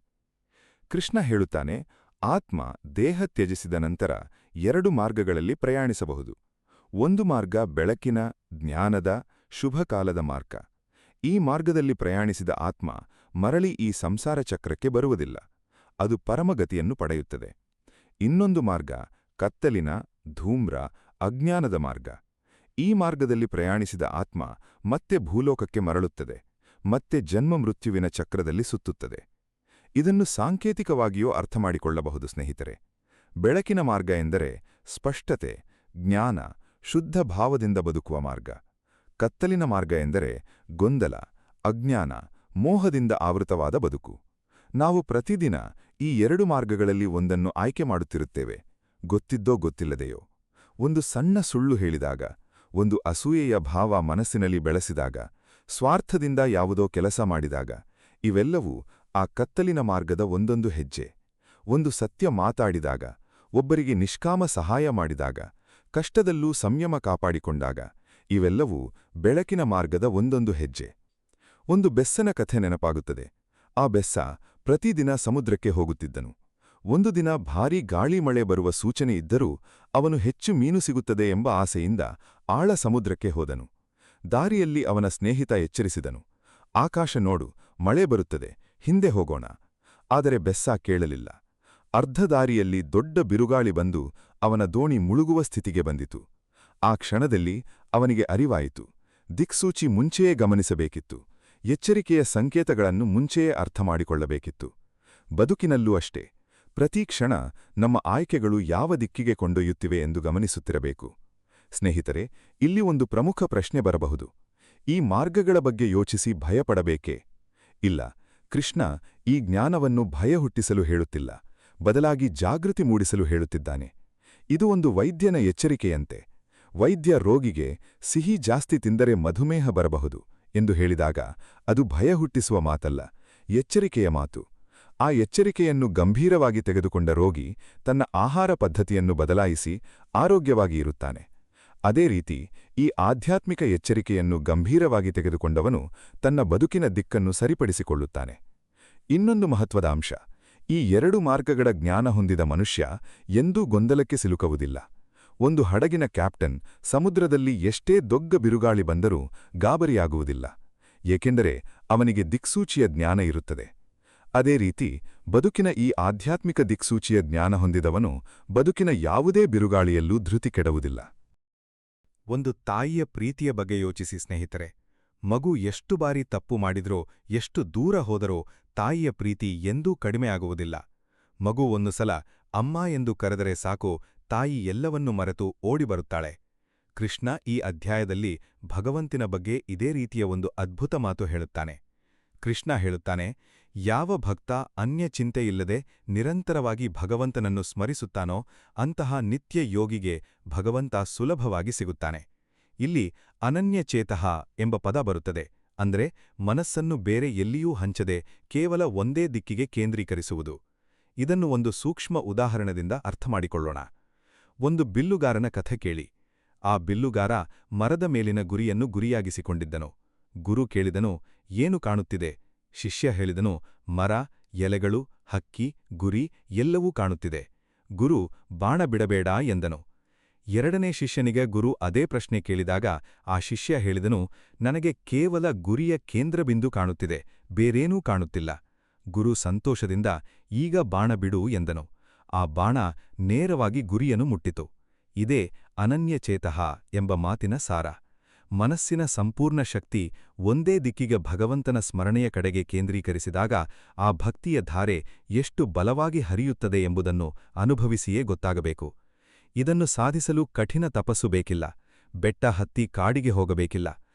ಕೃಷ್ಣ ಹೇಳುತ್ತಾನೆ, ಆತ್ಮ ದೇಹ ತ್ಯಜಿಸಿದ ನಂತರ 2 ಮಾರ್ಗಗಳಲ್ಲಿ ಪ್ರಯಾಣಿಸಬಹುದು. ಒಂದು ಮಾರ್ಗ ಬೆಳಕಿನ, ಜ್ಞಾನದ, ಶುಭಕಾಲದ ಮಾರ್ಗ. ಈ ಮಾರ್ಗದಲ್ಲಿ ಪ್ರಯಾಣಿಸಿದ ಆತ್ಮ ಮರಳಿ ಈ ಸಂಸಾರ ಚಕ್ರಕ್ಕೆ ಬರುವುದಿಲ್ಲ, ಅದು ಪರಮಗತಿಯನ್ನು ಪಡೆಯುತ್ತದೆ. ಇನ್ನೊಂದು ಮಾರ್ಗ ಕತ್ತಲಿನ, ಧೂಮ್ರ, ಅಜ್ಞಾನದ ಮಾರ್ಗ. ಈ ಮಾರ್ಗದಲ್ಲಿ ಪ್ರಯಾಣಿಸಿದ ಆತ್ಮ ಮತ್ತೆ ಭೂಲೋಕಕ್ಕೆ ಮರಳುತ್ತದೆ, ಮತ್ತೆ ಜನ್ಮ-ಮೃತ್ಯುವಿನ ಚಕ್ರದಲ್ಲಿ ಸುತ್ತುತ್ತದೆ. ಇದನ್ನು ಸಾಂಕೇತಿಕವಾಗಿಯೂ ಅರ್ಥಮಾಡಿಕೊಳ್ಳಬಹುದು ಸ್ನೇಹಿತರೆ. ಬೆಳಕಿನ ಮಾರ್ಗ ಎಂದರೆ ಸ್ಪಷ್ಟತೆ, ಜ್ಞಾನ, ಶುದ್ಧ ಭಾವದಿಂದ ಬದುಕುವ ಮಾರ್ಗ. ಕತ್ತಲಿನ ಮಾರ್ಗ ಎಂದರೆ ಗೊಂದಲ, ಅಜ್ಞಾನ, ಮೋಹದಿಂದ ಆವೃತವಾದ ಬದುಕು. ನಾವು ಪ್ರತಿದಿನ ಈ 2 ಮಾರ್ಗಗಳಲ್ಲಿ ಒಂದನ್ನು ಆಯ್ಕೆ ಮಾಡುತ್ತಿರುತ್ತೇವೆ, ಗೊತ್ತಿದ್ದೋ ಗೊತ್ತಿಲ್ಲದೆಯೋ. ಒಂದು ಸಣ್ಣ ಸುಳ್ಳು ಹೇಳಿದಾಗ, ಒಂದು ಅಸೂಯೆಯ ಭಾವ ಮನಸ್ಸಿನಲ್ಲಿ ಬೆಳೆಸಿದಾಗ, ಸ್ವಾರ್ಥದಿಂದ ಯಾವುದೋ ಕೆಲಸ ಮಾಡಿದಾಗ, ಇವೆಲ್ಲವೂ ಆ ಕತ್ತಲಿನ ಮಾರ್ಗದ ಒಂದೊಂದು ಹೆಜ್ಜೆ. ಒಂದು ಸತ್ಯ ಮಾತಾಡಿದಾಗ, ಒಬ್ಬರಿಗೆ ನಿಷ್ಕಾಮ ಸಹಾಯ ಮಾಡಿದಾಗ, ಕಷ್ಟದಲ್ಲೂ ಸಂಯಮ ಕಾಪಾಡಿಕೊಂಡಾಗ, ಇವೆಲ್ಲವೂ ಬೆಳಕಿನ ಮಾರ್ಗದ ಒಂದೊಂದು ಹೆಜ್ಜೆ. ಒಂದು ಬೆಸ್ಸನ ಕಥೆ ನೆನಪಾಗುತ್ತದೆ. ಆ ಬೆಸ್ಸ ಪ್ರತಿದಿನ ಸಮುದ್ರಕ್ಕೆ ಹೋಗುತ್ತಿದ್ದನು. ಒಂದು ದಿನ ಭಾರೀ ಗಾಳಿ ಮಳೆ ಬರುವ ಸೂಚನೆ ಇದ್ದರೂ ಅವನು ಹೆಚ್ಚು ಮೀನು ಸಿಗುತ್ತದೆ ಎಂಬ ಆಸೆಯಿಂದ ಆಳ ಸಮುದ್ರಕ್ಕೆ ಹೋದನು. ದಾರಿಯಲ್ಲಿ ಅವನ ಸ್ನೇಹಿತ ಎಚ್ಚರಿಸಿದನು, ಆಕಾಶ ನೋಡು, ಮಳೆ ಬರುತ್ತದೆ, ಹಿಂದೆ ಹೋಗೋಣ. ಆದರೆ ಬೆಸ್ಸ ಕೇಳಲಿಲ್ಲ. ಅರ್ಧ ದಾರಿಯಲ್ಲಿ ದೊಡ್ಡ ಬಿರುಗಾಳಿ ಬಂದು ಅವನ ದೋಣಿ ಮುಳುಗುವ ಸ್ಥಿತಿಗೆ ಬಂದಿತು. ಆ ಕ್ಷಣದಲ್ಲಿ ಅವನಿಗೆ ಅರಿವಾಯಿತು, ದಿಕ್ಸೂಚಿ ಮುಂಚೆಯೇ ಗಮನಿಸಬೇಕಿತ್ತು, ಎಚ್ಚರಿಕೆಯ ಸಂಕೇತಗಳನ್ನು ಮುಂಚೆಯೇ ಅರ್ಥಮಾಡಿಕೊಳ್ಳಬೇಕಿತ್ತು. ಬದುಕಿನಲ್ಲೂ ಅಷ್ಟೇ, ಪ್ರತಿ ಕ್ಷಣ ನಮ್ಮ ಆಯ್ಕೆಗಳು ಯಾವ ದಿಕ್ಕಿಗೆ ಕೊಂಡೊಯ್ಯುತ್ತಿವೆ ಎಂದು ಗಮನಿಸುತ್ತಿರಬೇಕು. ಸ್ನೇಹಿತರೆ, ಇಲ್ಲಿ ಒಂದು ಪ್ರಮುಖ ಪ್ರಶ್ನೆ ಬರಬಹುದು. ಈ ಮಾರ್ಗಗಳ ಬಗ್ಗೆ ಯೋಚಿಸಿ ಭಯಪಡಬೇಕೇ? ಇಲ್ಲ, ಕೃಷ್ಣ ಈ ಜ್ಞಾನವನ್ನು ಭಯ ಹುಟ್ಟಿಸಲು ಹೇಳುತ್ತಿಲ್ಲ, ಬದಲಾಗಿ ಜಾಗೃತಿ ಮೂಡಿಸಲು ಹೇಳುತ್ತಿದ್ದಾನೆ. ಇದು ಒಂದು ವೈದ್ಯನ ಎಚ್ಚರಿಕೆಯಂತೆ. ವೈದ್ಯ ರೋಗಿಗೆ ಸಿಹಿ ಜಾಸ್ತಿ ತಿಂದರೆ ಮಧುಮೇಹ ಬರಬಹುದು ಎಂದು ಹೇಳಿದಾಗ ಅದು ಭಯ ಹುಟ್ಟಿಸುವ ಮಾತಲ್ಲ, ಎಚ್ಚರಿಕೆಯ ಮಾತು. ಆ ಎಚ್ಚರಿಕೆಯನ್ನು ಗಂಭೀರವಾಗಿ ತೆಗೆದುಕೊಂಡ ರೋಗಿ ತನ್ನ ಆಹಾರ ಪದ್ಧತಿಯನ್ನು ಬದಲಾಯಿಸಿ ಆರೋಗ್ಯವಾಗಿ ಇರುತ್ತಾನೆ. ಅದೇ ರೀತಿ ಈ ಆಧ್ಯಾತ್ಮಿಕ ಎಚ್ಚರಿಕೆಯನ್ನು ಗಂಭೀರವಾಗಿ ತೆಗೆದುಕೊಂಡವನು ತನ್ನ ಬದುಕಿನ ದಿಕ್ಕನ್ನು ಸರಿಪಡಿಸಿಕೊಳ್ಳುತ್ತಾನೆ. ಇನ್ನೊಂದು ಮಹತ್ವದ ಅಂಶ, ಈ ಎರಡು ಮಾರ್ಗಗಳ ಜ್ಞಾನ ಹೊಂದಿದ ಮನುಷ್ಯ ಎಂದೂ ಗೊಂದಲಕ್ಕೆ ಸಿಲುಕುವುದಿಲ್ಲ. ಒಂದು ಹಡಗಿನ ಕ್ಯಾಪ್ಟನ್ ಸಮುದ್ರದಲ್ಲಿ ಎಷ್ಟೇ ದೊಡ್ಡ ಬಿರುಗಾಳಿ ಬಂದರೂ ಗಾಬರಿಯಾಗುವುದಿಲ್ಲ, ಏಕೆಂದರೆ ಅವನಿಗೆ ದಿಕ್ಸೂಚಿಯ ಜ್ಞಾನ ಇರುತ್ತದೆ. ಅದೇ ರೀತಿ ಬದುಕಿನ ಈ ಆಧ್ಯಾತ್ಮಿಕ ದಿಕ್ಸೂಚಿಯ ಜ್ಞಾನ ಹೊಂದಿದವನು ಬದುಕಿನ ಯಾವುದೇ ಬಿರುಗಾಳಿಯಲ್ಲೂ ಧೃತಿ ಕೆಡುವುದಿಲ್ಲ. ಒಂದು ತಾಯಿಯ ಪ್ರೀತಿಯ ಬಗ್ಗೆ ಯೋಚಿಸಿ ಸ್ನೇಹಿತರೆ. ಮಗು ಎಷ್ಟು ಬಾರಿ ತಪ್ಪು ಮಾಡಿದ್ರೋ, ಎಷ್ಟು ದೂರ ಹೋದರೋ ತಾಯಿಯ ಪ್ರೀತಿ ಎಂದೂ ಕಡಿಮೆಯಾಗುವುದಿಲ್ಲ. ಮಗು ಒಂದು ಸಲ ಅಮ್ಮ ಎಂದು ಕರೆದರೆ ಸಾಕು, ತಾಯಿ ಎಲ್ಲವನ್ನೂ ಮರೆತು ಓಡಿಬರುತ್ತಾಳೆ. ಕೃಷ್ಣ ಈ ಅಧ್ಯಾಯದಲ್ಲಿ ಭಗವಂತನ ಬಗ್ಗೆ ಇದೇ ರೀತಿಯ ಒಂದು ಅದ್ಭುತ ಮಾತು ಹೇಳುತ್ತಾನೆ. ಕೃಷ್ಣ ಹೇಳುತ್ತಾನೆ, ಯಾವ ಭಕ್ತ ಅನ್ಯ ಚಿಂತೆಯಿಲ್ಲದೆ ನಿರಂತರವಾಗಿ ಭಗವಂತನನ್ನು ಸ್ಮರಿಸುತ್ತಾನೋ ಅಂತಹ ನಿತ್ಯ ಯೋಗಿಗೆ ಭಗವಂತ ಸುಲಭವಾಗಿ ಸಿಗುತ್ತಾನೆ. ಇಲ್ಲಿ ಅನನ್ಯಚೇತಃ ಎಂಬ ಪದ ಬರುತ್ತದೆ, ಅಂದ್ರೆ ಮನಸ್ಸನ್ನು ಬೇರೆ ಎಲ್ಲಿಯೂ ಹಂಚದೆ ಕೇವಲ ಒಂದೇ ದಿಕ್ಕಿಗೆ ಕೇಂದ್ರೀಕರಿಸುವುದು. ಇದನ್ನು ಒಂದು ಸೂಕ್ಷ್ಮ ಉದಾಹರಣೆಯಿಂದ ಅರ್ಥಮಾಡಿಕೊಳ್ಳೋಣ. ಒಂದು ಬಿಲ್ಲುಗಾರನ ಕಥೆ ಕೇಳಿ. ಆ ಬಿಲ್ಲುಗಾರ ಮರದ ಮೇಲಿನ ಗುರಿಯನ್ನು ಗುರಿಯಾಗಿಸಿಕೊಂಡಿದ್ದನು. ಗುರು ಕೇಳಿದನು, ಏನು ಕಾಣುತ್ತಿದೆ? ಶಿಷ್ಯ ಹೇಳಿದನು, ಮರ, ಎಲೆಗಳು, ಹಕ್ಕಿ, ಗುರಿ ಎಲ್ಲವೂ ಕಾಣುತ್ತಿದೆ. ಗುರು, ಬಾಣ ಬಿಡಬೇಡ ಎಂದನು. ಎರಡನೇ ಶಿಷ್ಯನಿಗೆ ಗುರು ಅದೇ ಪ್ರಶ್ನೆ ಕೇಳಿದಾಗ ಆ ಶಿಷ್ಯ ಹೇಳಿದನು, ನನಗೆ ಕೇವಲ ಗುರಿಯ ಕೇಂದ್ರಬಿಂದು ಕಾಣುತ್ತಿದೆ, ಬೇರೇನೂ ಕಾಣುತ್ತಿಲ್ಲ. ಗುರು ಸಂತೋಷದಿಂದ, ಈಗ ಬಾಣ ಬಿಡು ಎಂದನು. ಆ ಬಾಣ ನೇರವಾಗಿ ಗುರಿಯನ್ನು ಮುಟ್ಟಿತು. ಇದೇ ಅನನ್ಯಚೇತಃ ಎಂಬ ಮಾತಿನ ಸಾರ. ಮನಸ್ಸಿನ ಸಂಪೂರ್ಣ ಶಕ್ತಿ ಒಂದೇ ದಿಕ್ಕಿಗೆ ಭಗವಂತನ ಸ್ಮರಣೆಯ ಕಡೆಗೆ ಕೇಂದ್ರೀಕರಿಸಿದಾಗ ಆ ಭಕ್ತಿಯ ಧಾರೆ ಎಷ್ಟು ಬಲವಾಗಿ ಹರಿಯುತ್ತದೆ ಎಂಬುದನ್ನು ಅನುಭವಿಸಿಯೇ ಗೊತ್ತಾಗಬೇಕು. ಇದನ್ನು ಸಾಧಿಸಲು ಕಠಿಣ ತಪಸ್ಸು ಬೇಕಿಲ್ಲ, ಬೆಟ್ಟ ಹತ್ತಿ ಕಾಡಿಗೆ ಹೋಗಬೇಕಿಲ್ಲ.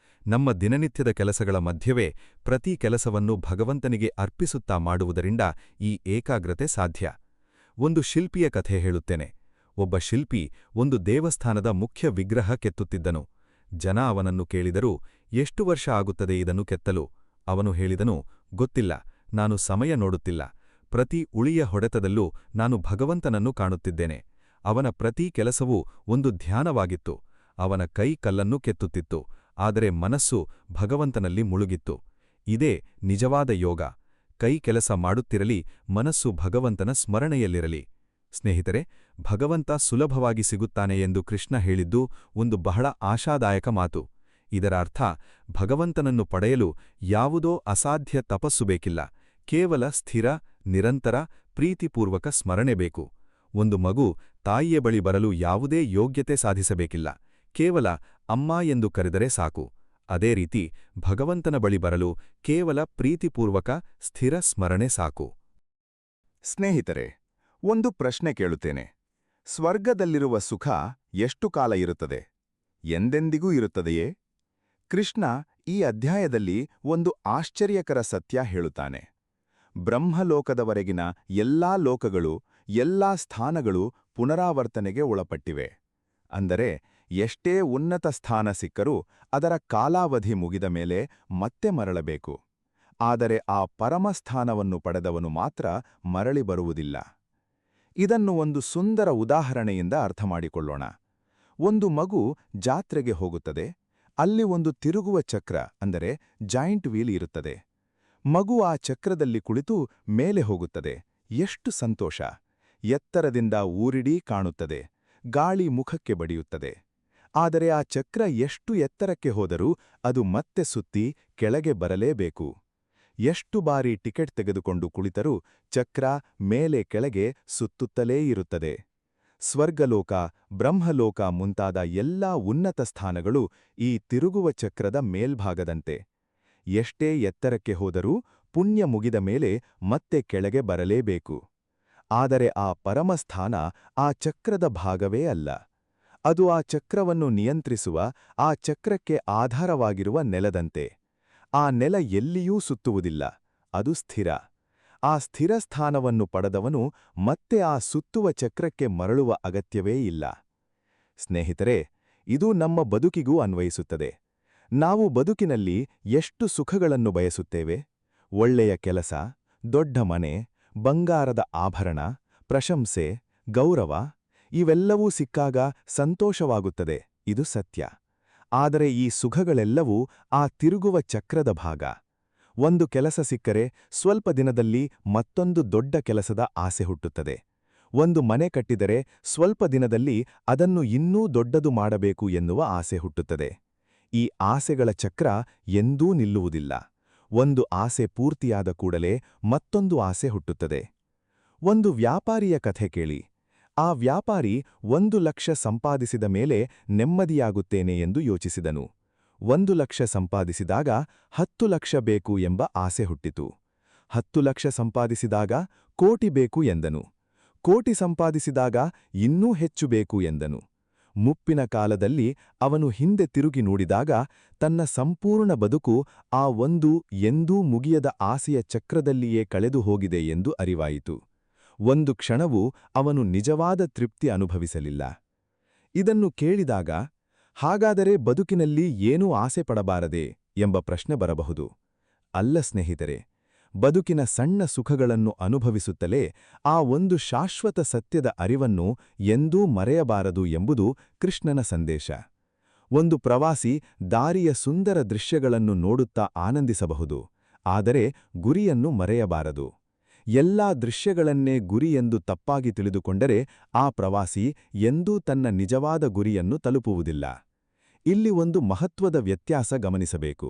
ನಮ್ಮ ದಿನನಿತ್ಯದ ಕೆಲಸಗಳ ಮಧ್ಯವೇ ಪ್ರತಿ ಕೆಲಸವನ್ನು ಭಗವಂತನಿಗೆ ಅರ್ಪಿಸುತ್ತಾ ಮಾಡುವುದರಿಂದ ಈ ಏಕಾಗ್ರತೆ ಸಾಧ್ಯ. ಒಂದು ಶಿಲ್ಪಿಯ ಕಥೆ ಹೇಳುತ್ತೇನೆ. ಒಬ್ಬ ಶಿಲ್ಪಿ ಒಂದು ದೇವಸ್ಥಾನದ ಮುಖ್ಯ ವಿಗ್ರಹ ಕೆತ್ತುತ್ತಿದ್ದನು. ಜನ ಅವನನ್ನು ಕೇಳಿದರು, ಎಷ್ಟು ವರ್ಷ ಆಗುತ್ತದೆ ಇದನ್ನು ಕೆತ್ತಲು? ಅವನು ಹೇಳಿದನು, ಗೊತ್ತಿಲ್ಲ, ನಾನು ಸಮಯ ನೋಡುತ್ತಿಲ್ಲ. ಪ್ರತಿ ಉಳಿಯ ಹೊಡೆತದಲ್ಲೂ ನಾನು ಭಗವಂತನನ್ನು ಕಾಣುತ್ತಿದ್ದೇನೆ. ಅವನ ಪ್ರತಿ ಕೆಲಸವೂ ಒಂದು ಧ್ಯಾನವಾಗಿತ್ತು. ಅವನ ಕೈ ಕಲ್ಲನ್ನು ಕೆತ್ತುತ್ತಿತ್ತು, ಆದರೆ ಮನಸ್ಸು ಭಗವಂತನಲ್ಲಿ ಮುಳುಗಿತ್ತು. ಇದೇ ನಿಜವಾದ ಯೋಗ. ಕೈ ಕೆಲಸ ಮಾಡುತ್ತಿರಲಿ, ಮನಸ್ಸು ಭಗವಂತನ ಸ್ಮರಣೆಯಲ್ಲಿರಲಿ. ಸ್ನೇಹಿತರೆ, ಭಗವಂತ ಸುಲಭವಾಗಿ ಸಿಗುತ್ತಾನೆ ಎಂದು ಕೃಷ್ಣ ಹೇಳಿದ್ದು ಒಂದು ಬಹಳ ಆಶಾದಾಯಕ ಮಾತು. ಇದರ ಅರ್ಥ, ಭಗವಂತನನ್ನು ಪಡೆಯಲು ಯಾವುದೋ ಅಸಾಧ್ಯ ತಪಸ್ಸು ಬೇಕಿಲ್ಲ, ಕೇವಲ ಸ್ಥಿರ, ನಿರಂತರ, ಪ್ರೀತಿಪೂರ್ವಕ ಸ್ಮರಣೆ ಬೇಕು. ಒಂದು ಮಗು ತಾಯಿಯ ಬಳಿ ಬರಲು ಯಾವುದೇ ಯೋಗ್ಯತೆ ಸಾಧಿಸಬೇಕಿಲ್ಲ, ಕೇವಲ ಅಮ್ಮ ಎಂದು ಕರೆದರೆ ಸಾಕು. ಅದೇ ರೀತಿ ಭಗವಂತನ ಬಳಿ ಬರಲು ಕೇವಲ ಪ್ರೀತಿಪೂರ್ವಕ ಸ್ಥಿರ ಸ್ಮರಣೆ ಸಾಕು. ಸ್ನೇಹಿತರೆ, ಒಂದು ಪ್ರಶ್ನೆ ಕೇಳುತ್ತೇನೆ. ಸ್ವರ್ಗದಲ್ಲಿರುವ ಸುಖ ಎಷ್ಟು ಕಾಲ ಇರುತ್ತದೆ? ಎಂದೆಂದಿಗೂ ಇರುತ್ತದೆಯೇ? ಕೃಷ್ಣ ಈ ಅಧ್ಯಾಯದಲ್ಲಿ ಒಂದು ಆಶ್ಚರ್ಯಕರ ಸತ್ಯ ಹೇಳುತ್ತಾನೆ. ಬ್ರಹ್ಮಲೋಕದವರೆಗಿನ ಎಲ್ಲಾ ಲೋಕಗಳು, ಎಲ್ಲಾ ಸ್ಥಾನಗಳು ಪುನರಾವರ್ತನೆಗೆ ಒಳಪಟ್ಟಿವೆ. ಅಂದರೆ ಎಷ್ಟೇ ಉನ್ನತ ಸ್ಥಾನ ಸಿಕ್ಕರೂ ಅದರ ಕಾಲಾವಧಿ ಮುಗಿದ ಮೇಲೆ ಮತ್ತೆ ಮರಳಬೇಕು. ಆದರೆ ಆ ಪರಮಸ್ಥಾನವನ್ನು ಪಡೆದವನು ಮಾತ್ರ ಮರಳಿ ಬರುವುದಿಲ್ಲ. ಇದನ್ನು ಒಂದು ಸುಂದರ ಉದಾಹರಣೆಯಿಂದ ಅರ್ಥಮಾಡಿಕೊಳ್ಳೋಣ. ಒಂದು ಮಗು ಜಾತ್ರೆಗೆ ಹೋಗುತ್ತದೆ. ಅಲ್ಲಿ ಒಂದು ತಿರುಗುವ ಚಕ್ರ, ಅಂದರೆ ಜಾಯಿಂಟ್ ವೀಲ್ ಇರುತ್ತದೆ. ಮಗು ಆ ಚಕ್ರದಲ್ಲಿ ಕುಳಿತು ಮೇಲೆ ಹೋಗುತ್ತದೆ. ಎಷ್ಟು ಸಂತೋಷ! ಎತ್ತರದಿಂದ ಊರಿಡೀ ಕಾಣುತ್ತದೆ. ಗಾಳಿ ಮುಖಕ್ಕೆ ಬಡಿಯುತ್ತದೆ. ಆದರೆ ಆ ಚಕ್ರ ಎಷ್ಟು ಎತ್ತರಕ್ಕೆ ಹೋದರೂ ಅದು ಮತ್ತೆ ಸುತ್ತಿ ಕೆಳಗೆ ಬರಲೇಬೇಕು. ಎಷ್ಟು ಬಾರಿ ಟಿಕೆಟ್ ತೆಗೆದುಕೊಂಡು ಕುಳಿತರೂ ಚಕ್ರ ಮೇಲೆ ಕೆಳಗೆ ಸುತ್ತುತ್ತಲೇ ಇರುತ್ತದೆ. ಸ್ವರ್ಗಲೋಕ, ಬ್ರಹ್ಮಲೋಕ ಮುಂತಾದ ಎಲ್ಲಾ ಉನ್ನತ ಸ್ಥಾನಗಳು ಈ ತಿರುಗುವ ಚಕ್ರದ ಮೇಲ್ಭಾಗದಂತೆ. ಎಷ್ಟೇ ಎತ್ತರಕ್ಕೆ ಹೋದರೂ ಪುಣ್ಯ ಮುಗಿದ ಮೇಲೆ ಮತ್ತೆ ಕೆಳಗೆ ಬರಲೇಬೇಕು. ಆದರೆ ಆ ಪರಮಸ್ಥಾನ ಆ ಚಕ್ರದ ಭಾಗವೇ ಅಲ್ಲ. ಅದು ಆ ಚಕ್ರವನ್ನು ನಿಯಂತ್ರಿಸುವ, ಆ ಚಕ್ರಕ್ಕೆ ಆಧಾರವಾಗಿರುವ ನೆಲದಂತೆ. ಆ ನೆಲ ಎಲ್ಲಿಯೂ ಸುತ್ತುವುದಿಲ್ಲ, ಅದು ಸ್ಥಿರ. ಆ ಸ್ಥಿರ ಸ್ಥಾನವನ್ನು ಪಡೆದವನು ಮತ್ತೆ ಆ ಸುತ್ತುವ ಚಕ್ರಕ್ಕೆ ಮರಳುವ ಅಗತ್ಯವೇ ಇಲ್ಲ. ಸ್ನೇಹಿತರೆ, ಇದು ನಮ್ಮ ಬದುಕಿಗೂ ಅನ್ವಯಿಸುತ್ತದೆ. ನಾವು ಬದುಕಿನಲ್ಲಿ ಎಷ್ಟು ಸುಖಗಳನ್ನು ಬಯಸುತ್ತೇವೆ? ಒಳ್ಳೆಯ ಕೆಲಸ, ದೊಡ್ಡ ಮನೆ, ಬಂಗಾರದ ಆಭರಣ, ಪ್ರಶಂಸೆ, ಗೌರವ ಇವೆಲ್ಲವೂ ಸಿಕ್ಕಾಗ ಸಂತೋಷವಾಗುತ್ತದೆ, ಇದು ಸತ್ಯ. ಆದರೆ ಈ ಸುಖಗಳೆಲ್ಲವೂ ಆ ತಿರುಗುವ ಚಕ್ರದ ಭಾಗ. ಒಂದು ಕೆಲಸ ಸಿಕ್ಕರೆ ಸ್ವಲ್ಪ ದಿನದಲ್ಲಿ ಮತ್ತೊಂದು ದೊಡ್ಡ ಕೆಲಸದ ಆಸೆ ಹುಟ್ಟುತ್ತದೆ. ಒಂದು ಮನೆ ಕಟ್ಟಿದರೆ ಸ್ವಲ್ಪ ದಿನದಲ್ಲಿ ಅದನ್ನು ಇನ್ನೂ ದೊಡ್ಡದು ಮಾಡಬೇಕು ಎನ್ನುವ ಆಸೆ ಹುಟ್ಟುತ್ತದೆ. ಈ ಆಸೆಗಳ ಚಕ್ರ ಎಂದೂ ನಿಲ್ಲುವುದಿಲ್ಲ. ಒಂದು ಆಸೆ ಪೂರ್ತಿಯಾದ ಕೂಡಲೇ ಮತ್ತೊಂದು ಆಸೆ ಹುಟ್ಟುತ್ತದೆ. ಒಂದು ವ್ಯಾಪಾರಿಯ ಕಥೆ ಕೇಳಿ. ಆ ವ್ಯಾಪಾರಿ 1,00,000 ಸಂಪಾದಿಸಿದ ಮೇಲೆ ನೆಮ್ಮದಿಯಾಗುತ್ತೇನೆ ಎಂದು ಯೋಚಿಸಿದನು. 1,00,000 ಸಂಪಾದಿಸಿದಾಗ 10,00,000 ಬೇಕು ಎಂಬ ಆಸೆ ಹುಟ್ಟಿತು. 10,00,000 ಸಂಪಾದಿಸಿದಾಗ ಕೋಟಿ ಬೇಕು ಎಂದನು. ಕೋಟಿ ಸಂಪಾದಿಸಿದಾಗ ಇನ್ನೂ ಹೆಚ್ಚು ಬೇಕು ಎಂದನು. ಮುಪ್ಪಿನ ಕಾಲದಲ್ಲಿ ಅವನು ಹಿಂದೆ ತಿರುಗಿ ನೋಡಿದಾಗ ತನ್ನ ಸಂಪೂರ್ಣ ಬದುಕು ಆ ಒಂದು ಎಂದೂ ಮುಗಿಯದ ಆಸೆಯ ಚಕ್ರದಲ್ಲಿಯೇ ಕಳೆದು ಹೋಗಿದೆ ಎಂದು ಅರಿವಾಯಿತು. ಒಂದು ಕ್ಷಣವೂ ಅವನು ನಿಜವಾದ ತೃಪ್ತಿ ಅನುಭವಿಸಲಿಲ್ಲ. ಇದನ್ನು ಕೇಳಿದಾಗ, ಹಾಗಾದರೆ ಬದುಕಿನಲ್ಲಿ ಏನೂ ಆಸೆ ಪಡಬಾರದೆ ಎಂಬ ಪ್ರಶ್ನೆ ಬರಬಹುದು. ಅಲ್ಲ ಸ್ನೇಹಿತರೆ, ಬದುಕಿನ ಸಣ್ಣ ಸುಖಗಳನ್ನು ಅನುಭವಿಸುತ್ತಲೇ ಆ ಒಂದು ಶಾಶ್ವತ ಸತ್ಯದ ಅರಿವನ್ನು ಎಂದೂ ಮರೆಯಬಾರದು ಎಂಬುದು ಕೃಷ್ಣನ ಸಂದೇಶ. ಒಂದು ಪ್ರವಾಸಿ ದಾರಿಯ ಸುಂದರ ದೃಶ್ಯಗಳನ್ನು ನೋಡುತ್ತಾ ಆನಂದಿಸಬಹುದು, ಆದರೆ ಗುರಿಯನ್ನು ಮರೆಯಬಾರದು. ಎಲ್ಲಾ ದೃಶ್ಯಗಳನ್ನೇ ಗುರಿಯೆಂದು ತಪ್ಪಾಗಿ ತಿಳಿದುಕೊಂಡರೆ ಆ ಪ್ರವಾಸಿ ಎಂದೂ ತನ್ನ ನಿಜವಾದ ಗುರಿಯನ್ನು ತಲುಪುವುದಿಲ್ಲ. ಇಲ್ಲಿ ಒಂದು ಮಹತ್ವದ ವ್ಯತ್ಯಾಸ ಗಮನಿಸಬೇಕು.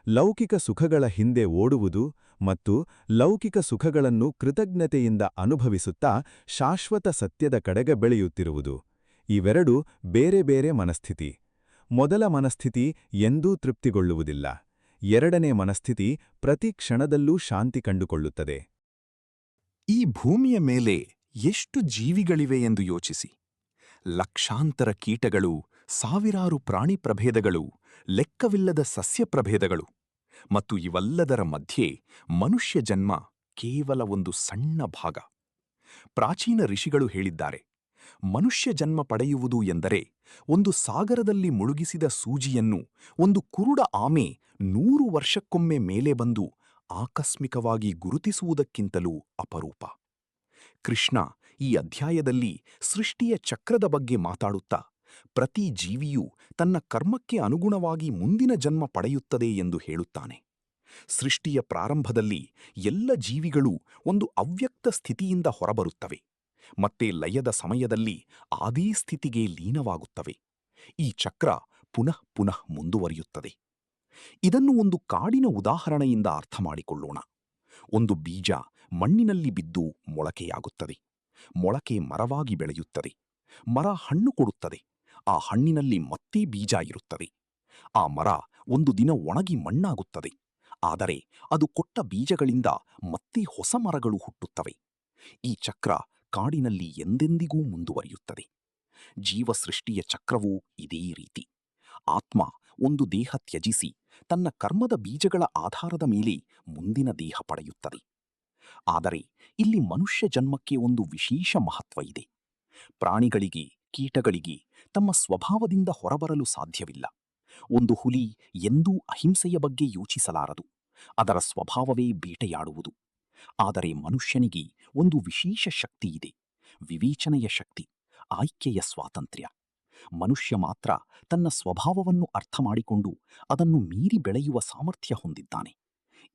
ಲೌಕಿಕ ಸುಖಗಳ ಹಿಂದೆ ಓಡುವುದು ಮತ್ತು ಲೌಕಿಕ ಸುಖಗಳನ್ನು ಕೃತಜ್ಞತೆಯಿಂದ ಅನುಭವಿಸುತ್ತಾ ಶಾಶ್ವತ ಸತ್ಯದ ಕಡೆಗೆ ಬೆಳೆಯುತ್ತಿರುವುದು ಇವೆರಡೂ ಬೇರೆ ಬೇರೆ ಮನಸ್ಥಿತಿ. ಮೊದಲ ಮನಸ್ಥಿತಿ ಎಂದೂ ತೃಪ್ತಿಗೊಳ್ಳುವುದಿಲ್ಲ. ಎರಡನೇ ಮನಸ್ಥಿತಿ ಪ್ರತಿ ಕ್ಷಣದಲ್ಲೂ ಶಾಂತಿ ಕಂಡುಕೊಳ್ಳುತ್ತದೆ. ಈ ಭೂಮಿಯ ಮೇಲೆ ಎಷ್ಟು ಜೀವಿಗಳಿವೆ ಎಂದು ಯೋಚಿಸಿ. ಲಕ್ಷಾಂತರ ಕೀಟಗಳು, ಸಾವಿರಾರು ಪ್ರಾಣಿ ಪ್ರಭೇದಗಳು, ಲೆಕ್ಕವಿಲ್ಲದ ಸಸ್ಯ ಪ್ರಭೇದಗಳು. ಮತ್ತು ಇವೆಲ್ಲದರ ಮಧ್ಯೆ ಮನುಷ್ಯ ಜನ್ಮ ಕೇವಲ ಒಂದು ಸಣ್ಣ ಭಾಗ. ಪ್ರಾಚೀನ ಋಷಿಗಳು ಹೇಳಿದ್ದಾರೆ, ಮನುಷ್ಯ ಜನ್ಮ ಪಡೆಯುವುದು ಎಂದರೆ ಒಂದು ಸಾಗರದಲ್ಲಿ ಮುಳುಗಿಸಿದ ಸೂಜಿಯನ್ನು ಒಂದು ಕುರುಡ ಆಮೆ 100 ವರ್ಷಕ್ಕೊಮ್ಮೆ ಮೇಲೆ ಬಂದು ಆಕಸ್ಮಿಕವಾಗಿ ಗುರುತಿಸುವುದಕ್ಕಿಂತಲೂ ಅಪರೂಪ. ಕೃಷ್ಣ ಈ ಅಧ್ಯಾಯದಲ್ಲಿ ಸೃಷ್ಟಿಯ ಚಕ್ರದ ಬಗ್ಗೆ ಮಾತಾಡುತ್ತಾ, ಪ್ರತಿ ಜೀವಿಯೂ ತನ್ನ ಕರ್ಮಕ್ಕೆ ಅನುಗುಣವಾಗಿ ಮುಂದಿನ ಜನ್ಮ ಪಡೆಯುತ್ತದೆ ಎಂದು ಹೇಳುತ್ತಾನೆ. ಸೃಷ್ಟಿಯ ಪ್ರಾರಂಭದಲ್ಲಿ ಎಲ್ಲ ಜೀವಿಗಳೂ ಒಂದು ಅವ್ಯಕ್ತ ಸ್ಥಿತಿಯಿಂದ ಹೊರಬರುತ್ತವೆ, ಮತ್ತೆ ಲಯದ ಸಮಯದಲ್ಲಿ ಆದಿ ಸ್ಥಿತಿಗೆ ಲೀನವಾಗುತ್ತವೆ. ಈ ಚಕ್ರ ಪುನಃ ಪುನಃ ಮುಂದುವರಿಯುತ್ತದೆ. ಇದನ್ನು ಒಂದು ಕಾಡಿನ ಉದಾಹರಣೆಯಿಂದ ಅರ್ಥಮಾಡಿಕೊಳ್ಳೋಣ. ಒಂದು ಬೀಜ ಮಣ್ಣಿನಲ್ಲಿ ಬಿದ್ದು ಮೊಳಕೆಯಾಗುತ್ತದೆ. ಮೊಳಕೆ ಮರವಾಗಿ ಬೆಳೆಯುತ್ತದೆ. ಮರ ಹಣ್ಣು ಕೊಡುತ್ತದೆ. ಆ ಹಣ್ಣಿನಲ್ಲಿ ಮತ್ತೆ ಬೀಜ ಇರುತ್ತದೆ. ಆ ಮರ ಒಂದು ದಿನ ಒಣಗಿ ಮಣ್ಣಾಗುತ್ತದೆ. ಆದರೆ ಅದು ಕೊಟ್ಟ ಬೀಜಗಳಿಂದ ಮತ್ತೆ ಹೊಸ ಮರಗಳು ಹುಟ್ಟುತ್ತವೆ. ಈ ಚಕ್ರ ಕಾಡಿನಲ್ಲಿ ಎಂದೆಂದಿಗೂ ಮುಂದುವರಿಯುತ್ತದೆ. ಜೀವಸೃಷ್ಟಿಯ ಚಕ್ರವೂ ಇದೇ ರೀತಿ. ಆತ್ಮ ಒಂದು ದೇಹ ತ್ಯಜಿಸಿ ತನ್ನ ಕರ್ಮದ ಬೀಜಗಳ ಆಧಾರದ ಮೇಲೆ ಮುಂದಿನ ದೇಹ ಪಡೆಯುತ್ತದೆ. ಆದರೆ ಇಲ್ಲಿ ಮನುಷ್ಯ ಜನ್ಮಕ್ಕೆ ಒಂದು ವಿಶೇಷ ಮಹತ್ವ ಇದೆ. ಪ್ರಾಣಿಗಳಿಗೆ, ಕೀಟಗಳಿಗೆ ತಮ್ಮ ಸ್ವಭಾವದಿಂದ ಹೊರಬರಲು ಸಾಧ್ಯವಿಲ್ಲ. ಒಂದು ಹುಲಿ ಎಂದೂ ಅಹಿಂಸೆಯ ಬಗ್ಗೆ ಯೋಚಿಸಲಾರದು. ಅದರ ಸ್ವಭಾವವೇ ಬೇಟೆಯಾಡುವುದು. ಆದರೆ ಮನುಷ್ಯನಿಗೆ ಒಂದು ವಿಶೇಷ ಶಕ್ತಿ ಇದೆ, ವಿವೇಚನೆಯ ಶಕ್ತಿ, ಆಯ್ಕೆಯ ಸ್ವಾತಂತ್ರ್ಯ. ಮನುಷ್ಯ ಮಾತ್ರ ತನ್ನ ಸ್ವಭಾವವನ್ನು ಅರ್ಥ ಮಾಡಿಕೊಂಡು ಅದನ್ನು ಮೀರಿ ಬೆಳೆಯುವ ಸಾಮರ್ಥ್ಯ ಹೊಂದಿದ್ದಾನೆ.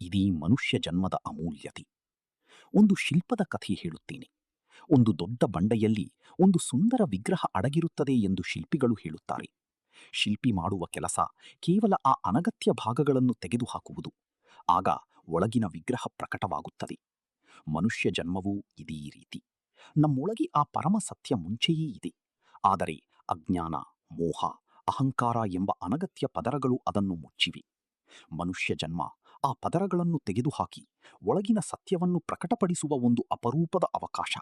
ಇದೇ ಮನುಷ್ಯ ಜನ್ಮದ ಅಮೂಲ್ಯತೆ. ಒಂದು ಶಿಲ್ಪದ ಕಥೆ ಹೇಳುತ್ತೇನೆ. ಒಂದು ದೊಡ್ಡ ಬಂಡೆಯಲ್ಲಿ ಒಂದು ಸುಂದರ ವಿಗ್ರಹ ಅಡಗಿರುತ್ತದೆ ಎಂದು ಶಿಲ್ಪಿಗಳು ಹೇಳುತ್ತಾರೆ. ಶಿಲ್ಪಿ ಮಾಡುವ ಕೆಲಸ ಕೇವಲ ಆ ಅನಗತ್ಯ ಭಾಗಗಳನ್ನು ತೆಗೆದುಹಾಕುವುದು. ಆಗ ಒಳಗಿನ ವಿಗ್ರಹ ಪ್ರಕಟವಾಗುತ್ತದೆ. ಮನುಷ್ಯ ಜನ್ಮವೂ ಇದೇ ರೀತಿ. ನಮ್ಮೊಳಗೆ ಆ ಪರಮ ಸತ್ಯ ಮುಂಚೆಯೇ ಇದೆ. ಆದರೆ ಅಜ್ಞಾನ, ಮೋಹ, ಅಹಂಕಾರ ಎಂಬ ಅನಗತ್ಯ ಪದರಗಳು ಅದನ್ನು ಮುಚ್ಚಿವೆ. ಮನುಷ್ಯ ಜನ್ಮ ಆ ಪದರಗಳನ್ನು ತೆಗೆದುಹಾಕಿ ಒಳಗಿನ ಸತ್ಯವನ್ನು ಪ್ರಕಟಪಡಿಸುವ ಒಂದು ಅಪರೂಪದ ಅವಕಾಶ.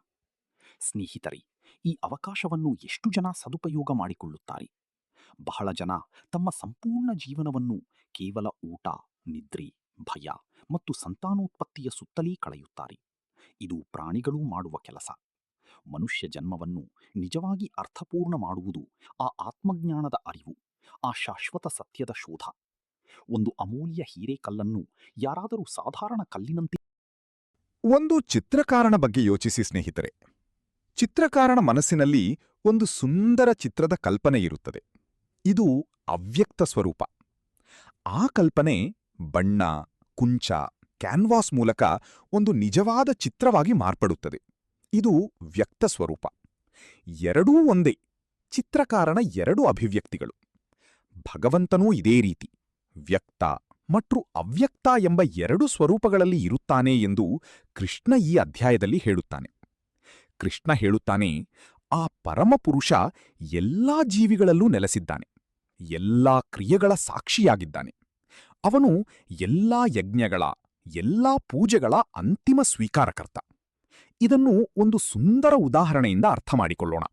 ಸ್ನೇಹಿತರೆ, ಈ ಅವಕಾಶವನ್ನು ಎಷ್ಟು ಜನ ಸದುಪಯೋಗ ಮಾಡಿಕೊಳ್ಳುತ್ತಾರೆ? ಬಹಳ ಜನ ತಮ್ಮ ಸಂಪೂರ್ಣ ಜೀವನವನ್ನು ಕೇವಲ ಊಟ, ನಿದ್ರೆ, ಭಯ ಮತ್ತು ಸಂತಾನೋತ್ಪತ್ತಿಯ ಸುತ್ತಲೇ ಕಳೆಯುತ್ತಾರೆ. ಇದು ಪ್ರಾಣಿಗಳೂ ಮಾಡುವ ಕೆಲಸ. ಮನುಷ್ಯ ಜನ್ಮವನ್ನು ನಿಜವಾಗಿ ಅರ್ಥಪೂರ್ಣ ಮಾಡುವುದು ಆ ಆತ್ಮಜ್ಞಾನದ ಅರಿವು, ಆ ಶಾಶ್ವತ ಸತ್ಯದ ಶೋಧ. ಒಂದು ಅಮೂಲ್ಯ ಹೀರೇಕಲ್ಲನ್ನು ಯಾರಾದರೂ ಸಾಧಾರಣ ಕಲ್ಲಿನಂತೆ. ಒಂದು ಚಿತ್ರಕಾರನ ಬಗ್ಗೆ ಯೋಚಿಸಿ ಸ್ನೇಹಿತರೆ. ಚಿತ್ರಕಾರನ ಮನಸ್ಸಿನಲ್ಲಿ ಒಂದು ಸುಂದರ ಚಿತ್ರದ ಕಲ್ಪನೆ ಇರುತ್ತದೆ. ಇದು ಅವ್ಯಕ್ತ ಸ್ವರೂಪ. ಆ ಕಲ್ಪನೆ ಬಣ್ಣ, ಕುಂಚ, ಕ್ಯಾನ್ವಾಸ್ ಮೂಲಕ ಒಂದು ನಿಜವಾದ ಚಿತ್ರವಾಗಿ ಮಾರ್ಪಡುತ್ತದೆ. ಇದು ವ್ಯಕ್ತ ಸ್ವರೂಪ. ಎರಡೂ ಒಂದೇ, ಚಿತ್ರಕಾರನ ಎರಡು ಅಭಿವ್ಯಕ್ತಿಗಳು. ಭಗವಂತನೂ ಇದೇ ರೀತಿ ವ್ಯಕ್ತ ಮತ್ತು ಅವ್ಯಕ್ತ ಎಂಬ ಎರಡು ಸ್ವರೂಪಗಳಲ್ಲಿ ಇರುತ್ತಾನೆ ಎಂದು ಕೃಷ್ಣ ಈ ಅಧ್ಯಾಯದಲ್ಲಿ ಹೇಳುತ್ತಾನೆ. ಕೃಷ್ಣ ಹೇಳುತ್ತಾನೆ, ಆ ಪರಮಪುರುಷ ಎಲ್ಲಾ ಜೀವಿಗಳಲ್ಲೂ ನೆಲೆಸಿದ್ದಾನೆ, ಎಲ್ಲಾ ಕ್ರಿಯೆಗಳ ಸಾಕ್ಷಿಯಾಗಿದ್ದಾನೆ. ಅವನು ಎಲ್ಲಾ ಯಜ್ಞಗಳ, ಎಲ್ಲಾ ಪೂಜೆಗಳ ಅಂತಿಮ ಸ್ವೀಕಾರಕರ್ತ. ಇದನ್ನು ಒಂದು ಸುಂದರ ಉದಾಹರಣೆಯಿಂದ ಅರ್ಥ ಮಾಡಿಕೊಳ್ಳೋಣ.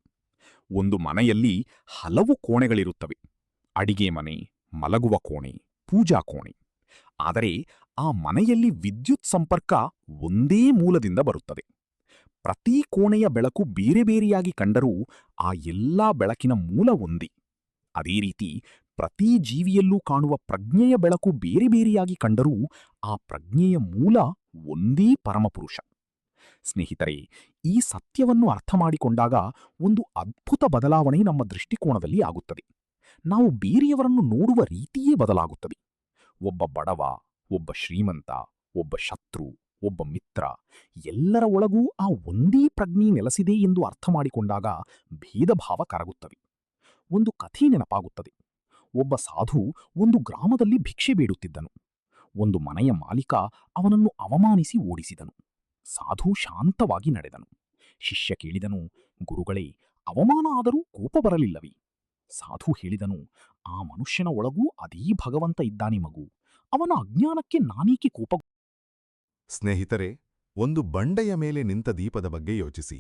ಒಂದು ಮನೆಯಲ್ಲಿ ಹಲವು ಕೋಣೆಗಳಿರುತ್ತವೆ. ಅಡಿಗೆ ಮನೆ, ಮಲಗುವ ಕೋಣೆ, ಪೂಜಾ ಕೋಣೆ. ಆದರೆ ಆ ಮನೆಯಲ್ಲಿ ವಿದ್ಯುತ್ ಸಂಪರ್ಕ ಒಂದೇ ಮೂಲದಿಂದ ಬರುತ್ತದೆ. ಪ್ರತಿ ಕೋಣೆಯ ಬೆಳಕು ಬೇರೆ ಬೇರೆಯಾಗಿ ಕಂಡರೂ ಆ ಎಲ್ಲಾ ಬೆಳಕಿನ ಮೂಲ ಒಂದೇ. ಅದೇ ರೀತಿ ಪ್ರತಿ ಜೀವಿಯಲ್ಲೂ ಕಾಣುವ ಪ್ರಜ್ಞೆಯ ಬೆಳಕು ಬೇರೆ ಬೇರೆಯಾಗಿ ಕಂಡರೂ ಆ ಪ್ರಜ್ಞೆಯ ಮೂಲ ಒಂದೇ ಪರಮಪುರುಷ. ಸ್ನೇಹಿತರೆ, ಈ ಸತ್ಯವನ್ನು ಅರ್ಥ ಮಾಡಿಕೊಂಡಾಗ ಒಂದು ಅದ್ಭುತ ಬದಲಾವಣೆ ನಮ್ಮ ದೃಷ್ಟಿಕೋನದಲ್ಲಿ ಆಗುತ್ತದೆ. ನಾವು ಬೇರೆಯವರನ್ನು ನೋಡುವ ರೀತಿಯೇ ಬದಲಾಗುತ್ತದೆ. ಒಬ್ಬ ಬಡವ, ಒಬ್ಬ ಶ್ರೀಮಂತ, ಒಬ್ಬ ಶತ್ರು, ಒಬ್ಬ ಮಿತ್ರ, ಎಲ್ಲರ ಒಳಗೂ ಆ ಒಂದೇ ಪ್ರಜ್ಞೆ ನೆಲೆಸಿದೆ ಎಂದು ಅರ್ಥ ಮಾಡಿಕೊಂಡಾಗ ಭೇದ ಭಾವ ಕರಗುತ್ತವೆ. ಒಂದು ಕಥೆ ನೆನಪಾಗುತ್ತದೆ. ಒಬ್ಬ ಸಾಧು ಒಂದು ಗ್ರಾಮದಲ್ಲಿ ಭಿಕ್ಷೆ ಬೇಡುತ್ತಿದ್ದನು. ಒಂದು ಮನೆಯ ಮಾಲೀಕ ಅವನನ್ನು ಅವಮಾನಿಸಿ ಓಡಿಸಿದನು. ಸಾಧು ಶಾಂತವಾಗಿ ನಡೆದನು. ಶಿಷ್ಯ ಕೇಳಿದನು, ಗುರುಗಳೇ, ಅವಮಾನ ಆದರೂ ಕೋಪ ಬರಲಿಲ್ಲವೇ? ಸಾಧು ಹೇಳಿದನು, ಆ ಮನುಷ್ಯನ ಒಳಗೂ ಅದೇ ಭಗವಂತ ಇದ್ದಾನೆ ಮಗು. ಅವನ ಅಜ್ಞಾನಕ್ಕೆ ನಾನೇಕೆ ಕೋಪ. ಸ್ನೇಹಿತರೆ, ಒಂದು ಬಂಡೆಯ ಮೇಲೆ ನಿಂತ ದೀಪದ ಬಗ್ಗೆ ಯೋಚಿಸಿ.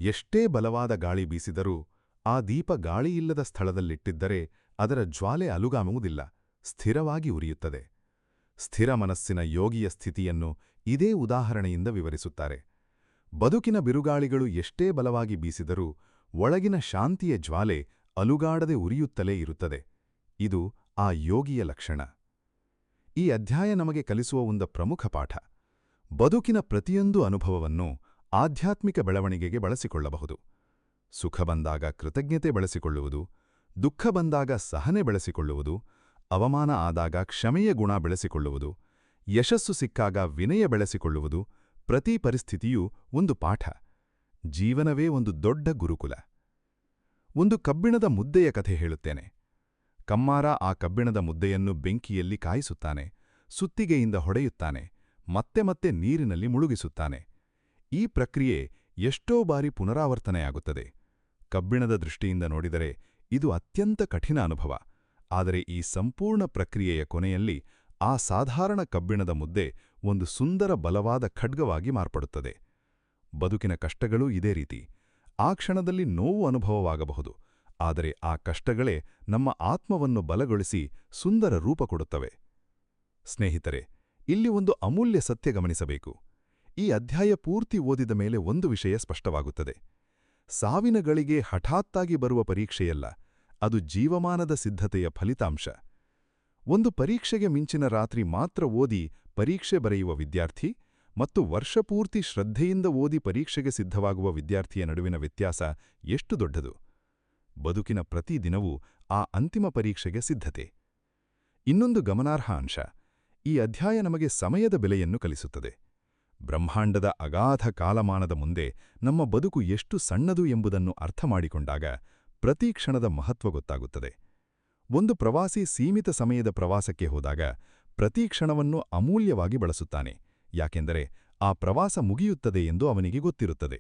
ಎಷ್ಟೇ ಬಲವಾದ ಗಾಳಿ ಬೀಸಿದರೂ ಆ ದೀಪ ಗಾಳಿಯಿಲ್ಲದ ಸ್ಥಳದಲ್ಲಿಟ್ಟಿದ್ದರೆ ಅದರ ಜ್ವಾಲೆ ಅಲುಗಾಮುವುದಿಲ್ಲ, ಸ್ಥಿರವಾಗಿ ಉರಿಯುತ್ತದೆ. ಸ್ಥಿರ ಮನಸ್ಸಿನ ಯೋಗಿಯ ಸ್ಥಿತಿಯನ್ನು ಇದೇ ಉದಾಹರಣೆಯಿಂದ ವಿವರಿಸುತ್ತಾರೆ. ಬದುಕಿನ ಬಿರುಗಾಳಿಗಳು ಎಷ್ಟೇ ಬಲವಾಗಿ ಬೀಸಿದರೂ ಒಳಗಿನ ಶಾಂತಿಯ ಜ್ವಾಲೆ ಅಲುಗಾಡದೆ ಉರಿಯುತ್ತಲೇ ಇರುತ್ತದೆ. ಇದು ಆ ಯೋಗಿಯ ಲಕ್ಷಣ. ಈ ಅಧ್ಯಾಯ ನಮಗೆ ಕಲಿಸುವ ಒಂದು ಪ್ರಮುಖ ಪಾಠ. ಬದುಕಿನ ಪ್ರತಿಯೊಂದು ಅನುಭವವನ್ನು ಆಧ್ಯಾತ್ಮಿಕ ಬೆಳವಣಿಗೆಗೆ ಬಳಸಿಕೊಳ್ಳಬಹುದು. ಸುಖ ಬಂದಾಗ ಕೃತಜ್ಞತೆ ಬೆಳೆಸಿಕೊಳ್ಳುವುದು, ದುಃಖ ಬಂದಾಗ ಸಹನೆ ಬೆಳೆಸಿಕೊಳ್ಳುವುದು, ಅವಮಾನ ಆದಾಗ ಕ್ಷಮೆಯ ಗುಣ ಬೆಳೆಸಿಕೊಳ್ಳುವುದು, ಯಶಸ್ಸು ಸಿಕ್ಕಾಗ ವಿನಯ ಬೆಳೆಸಿಕೊಳ್ಳುವುದು. ಪ್ರತಿ ಪರಿಸ್ಥಿತಿಯೂ ಒಂದು ಪಾಠ. ಜೀವನವೇ ಒಂದು ದೊಡ್ಡ ಗುರುಕುಲ. ಒಂದು ಕಬ್ಬಿಣದ ಮುದ್ದೆಯ ಕಥೆ ಹೇಳುತ್ತೇನೆ. ಕಮ್ಮಾರ ಆ ಕಬ್ಬಿಣದ ಮುದ್ದೆಯನ್ನು ಬೆಂಕಿಯಲ್ಲಿ ಕಾಯಿಸುತ್ತಾನೆ, ಸುತ್ತಿಗೆಯಿಂದ ಹೊಡೆಯುತ್ತಾನೆ, ಮತ್ತೆ ಮತ್ತೆ ನೀರಿನಲ್ಲಿ ಮುಳುಗಿಸುತ್ತಾನೆ. ಈ ಪ್ರಕ್ರಿಯೆ ಎಷ್ಟೋ ಬಾರಿ ಪುನರಾವರ್ತನೆಯಾಗುತ್ತದೆ. ಕಬ್ಬಿಣದ ದೃಷ್ಟಿಯಿಂದ ನೋಡಿದರೆ ಇದು ಅತ್ಯಂತ ಕಠಿಣ ಅನುಭವ. ಆದರೆ ಈ ಸಂಪೂರ್ಣ ಪ್ರಕ್ರಿಯೆಯ ಕೊನೆಯಲ್ಲಿ ಆ ಸಾಧಾರಣ ಕಬ್ಬಿಣದ ಮುದ್ದೆ ಒಂದು ಸುಂದರ ಬಲವಾದ ಖಡ್ಗವಾಗಿ ಮಾರ್ಪಡುತ್ತದೆ. ಬದುಕಿನ ಕಷ್ಟಗಳೂ ಇದೇ ರೀತಿ. ಆ ಕ್ಷಣದಲ್ಲಿ ನೋವು ಅನುಭವವಾಗಬಹುದು, ಆದರೆ ಆ ಕಷ್ಟಗಳೇ ನಮ್ಮ ಆತ್ಮವನ್ನು ಬಲಗೊಳಿಸಿ ಸುಂದರ ರೂಪ ಕೊಡುತ್ತವೆ. ಸ್ನೇಹಿತರೆ, ಇಲ್ಲಿ ಒಂದು ಅಮೂಲ್ಯ ಸತ್ಯ ಗಮನಿಸಬೇಕು. ಈ ಅಧ್ಯಾಯ ಪೂರ್ತಿ ಓದಿದ ಮೇಲೆ ಒಂದು ವಿಷಯ ಸ್ಪಷ್ಟವಾಗುತ್ತದೆ. ಸಾವಿನ ಗಳಿಗೆ ಹಠಾತ್ತಾಗಿ ಬರುವ ಪರೀಕ್ಷೆಯಲ್ಲ, ಅದು ಜೀವಮಾನದ ಸಿದ್ಧತೆಯ ಫಲಿತಾಂಶ. ಒಂದು ಪರೀಕ್ಷೆಗೆ ಮಿಂಚಿನ ರಾತ್ರಿ ಮಾತ್ರ ಓದಿ ಪರೀಕ್ಷೆ ಬರೆಯುವ ವಿದ್ಯಾರ್ಥಿ ಮತ್ತು ವರ್ಷಪೂರ್ತಿ ಶ್ರದ್ಧೆಯಿಂದ ಓದಿ ಪರೀಕ್ಷೆಗೆ ಸಿದ್ಧವಾಗುವ ವಿದ್ಯಾರ್ಥಿಯ ನಡುವಿನ ವ್ಯತ್ಯಾಸ ಎಷ್ಟು ದೊಡ್ಡದು. ಬದುಕಿನ ಪ್ರತಿ ದಿನವೂ ಆ ಅಂತಿಮ ಪರೀಕ್ಷೆಗೆ ಸಿದ್ಧತೆ. ಇನ್ನೊಂದು ಗಮನಾರ್ಹ ಅಂಶ, ಈ ಅಧ್ಯಾಯ ನಮಗೆ ಸಮಯದ ಬೆಲೆಯನ್ನು ಕಲಿಸುತ್ತದೆ. ಬ್ರಹ್ಮಾಂಡದ ಅಗಾಧ ಕಾಲಮಾನದ ಮುಂದೆ ನಮ್ಮ ಬದುಕು ಎಷ್ಟು ಸಣ್ಣದು ಎಂಬುದನ್ನು ಅರ್ಥಮಾಡಿಕೊಂಡಾಗ ಪ್ರತಿ ಕ್ಷಣದ ಮಹತ್ವ ಗೊತ್ತಾಗುತ್ತದೆ. ಒಂದು ಪ್ರವಾಸಿ ಸೀಮಿತ ಸಮಯದ ಪ್ರವಾಸಕ್ಕೆ ಹೋದಾಗ ಪ್ರತಿ ಕ್ಷಣವನ್ನು ಅಮೂಲ್ಯವಾಗಿ ಬಳಸುತ್ತಾನೆ, ಯಾಕೆಂದರೆ ಆ ಪ್ರವಾಸ ಮುಗಿಯುತ್ತದೆ ಎಂದು ಅವನಿಗೆ ಗೊತ್ತಿರುತ್ತದೆ.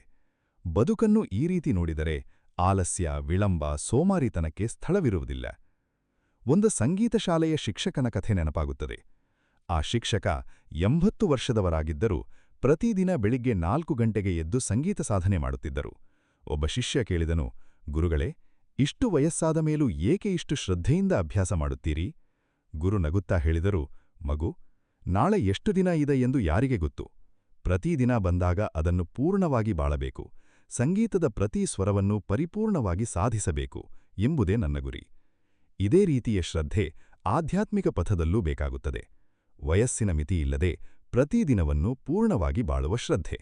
ಬದುಕನ್ನು ಈ ರೀತಿ ನೋಡಿದರೆ ಆಲಸ್ಯ, ವಿಳಂಬ, ಸೋಮಾರಿತನಕ್ಕೆ ಸ್ಥಳವಿರುವುದಿಲ್ಲ. ಒಂದು ಸಂಗೀತ ಶಾಲೆಯ ಶಿಕ್ಷಕನ ಕಥೆ ನೆನಪಾಗುತ್ತದೆ. ಆ ಶಿಕ್ಷಕ 80 ವರ್ಷದವರಾಗಿದ್ದರೂ ಪ್ರತಿದಿನ ಬೆಳಿಗ್ಗೆ 4 ಗಂಟೆಗೆ ಎದ್ದು ಸಂಗೀತ ಸಾಧನೆ ಮಾಡುತ್ತಿದ್ದರು. ಒಬ್ಬ ಶಿಷ್ಯ ಕೇಳಿದನು, ಗುರುಗಳೇ, ಇಷ್ಟು ವಯಸ್ಸಾದ ಮೇಲೂ ಏಕೆ ಇಷ್ಟು ಶ್ರದ್ಧೆಯಿಂದ ಅಭ್ಯಾಸ ಮಾಡುತ್ತೀರಿ? ಗುರು ನಗುತ್ತಾ ಹೇಳಿದರು, ಮಗು, ನಾಳೆ ಎಷ್ಟು ದಿನ ಇದೆ ಎಂದು ಯಾರಿಗೆ ಗೊತ್ತು? ಪ್ರತಿದಿನ ಬಂದಾಗ ಅದನ್ನು ಪೂರ್ಣವಾಗಿ ಬಾಳಬೇಕು. ಸಂಗೀತದ ಪ್ರತಿ ಸ್ವರವನ್ನು ಪರಿಪೂರ್ಣವಾಗಿ ಸಾಧಿಸಬೇಕು ಎಂಬುದೇ ನನ್ನ ಗುರಿ. ಇದೇ ರೀತಿಯ ಶ್ರದ್ಧೆ ಆಧ್ಯಾತ್ಮಿಕ ಪಥದಲ್ಲೂ ಬೇಕಾಗುತ್ತದೆ. ವಯಸ್ಸಿನ ಮಿತಿಯಿಲ್ಲದೆ ಪ್ರತಿದಿನವನ್ನು ಪೂರ್ಣವಾಗಿ ಬಾಳುವ ಶ್ರದ್ಧೆ.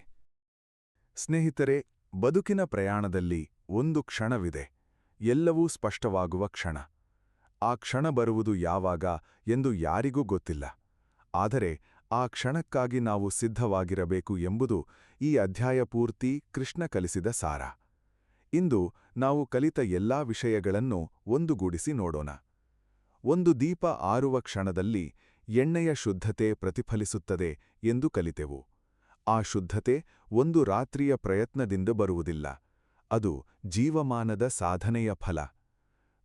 ಸ್ನೇಹಿತರೆ, ಬದುಕಿನ ಪ್ರಯಾಣದಲ್ಲಿ ಒಂದು ಕ್ಷಣವಿದೆ, ಎಲ್ಲವೂ ಸ್ಪಷ್ಟವಾಗುವ ಕ್ಷಣ. ಆ ಕ್ಷಣ ಬರುವುದು ಯಾವಾಗ ಎಂದು ಯಾರಿಗೂ ಗೊತ್ತಿಲ್ಲ. ಆದರೆ ಆ ಕ್ಷಣಕ್ಕಾಗಿ ನಾವು ಸಿದ್ಧವಾಗಿರಬೇಕು ಎಂಬುದು ಈ ಅಧ್ಯಾಯ ಪೂರ್ತಿ ಕೃಷ್ಣ ಕಲಿಸಿದ ಸಾರ. ಇಂದು ನಾವು ಕಲಿತ ಎಲ್ಲಾ ವಿಷಯಗಳನ್ನು ಒಂದುಗೂಡಿಸಿ ನೋಡೋಣ. ಒಂದು ದೀಪ ಆರುವ ಕ್ಷಣದಲ್ಲಿ ಎಣ್ಣೆಯ ಶುದ್ಧತೆ ಪ್ರತಿಫಲಿಸುತ್ತದೆ ಎಂದು ಕಲಿತೆವು. ಆ ಶುದ್ಧತೆ ಒಂದು ರಾತ್ರಿಯ ಪ್ರಯತ್ನದಿಂದ ಬರುವುದಿಲ್ಲ, ಅದು ಜೀವಮಾನದ ಸಾಧನೆಯ ಫಲ.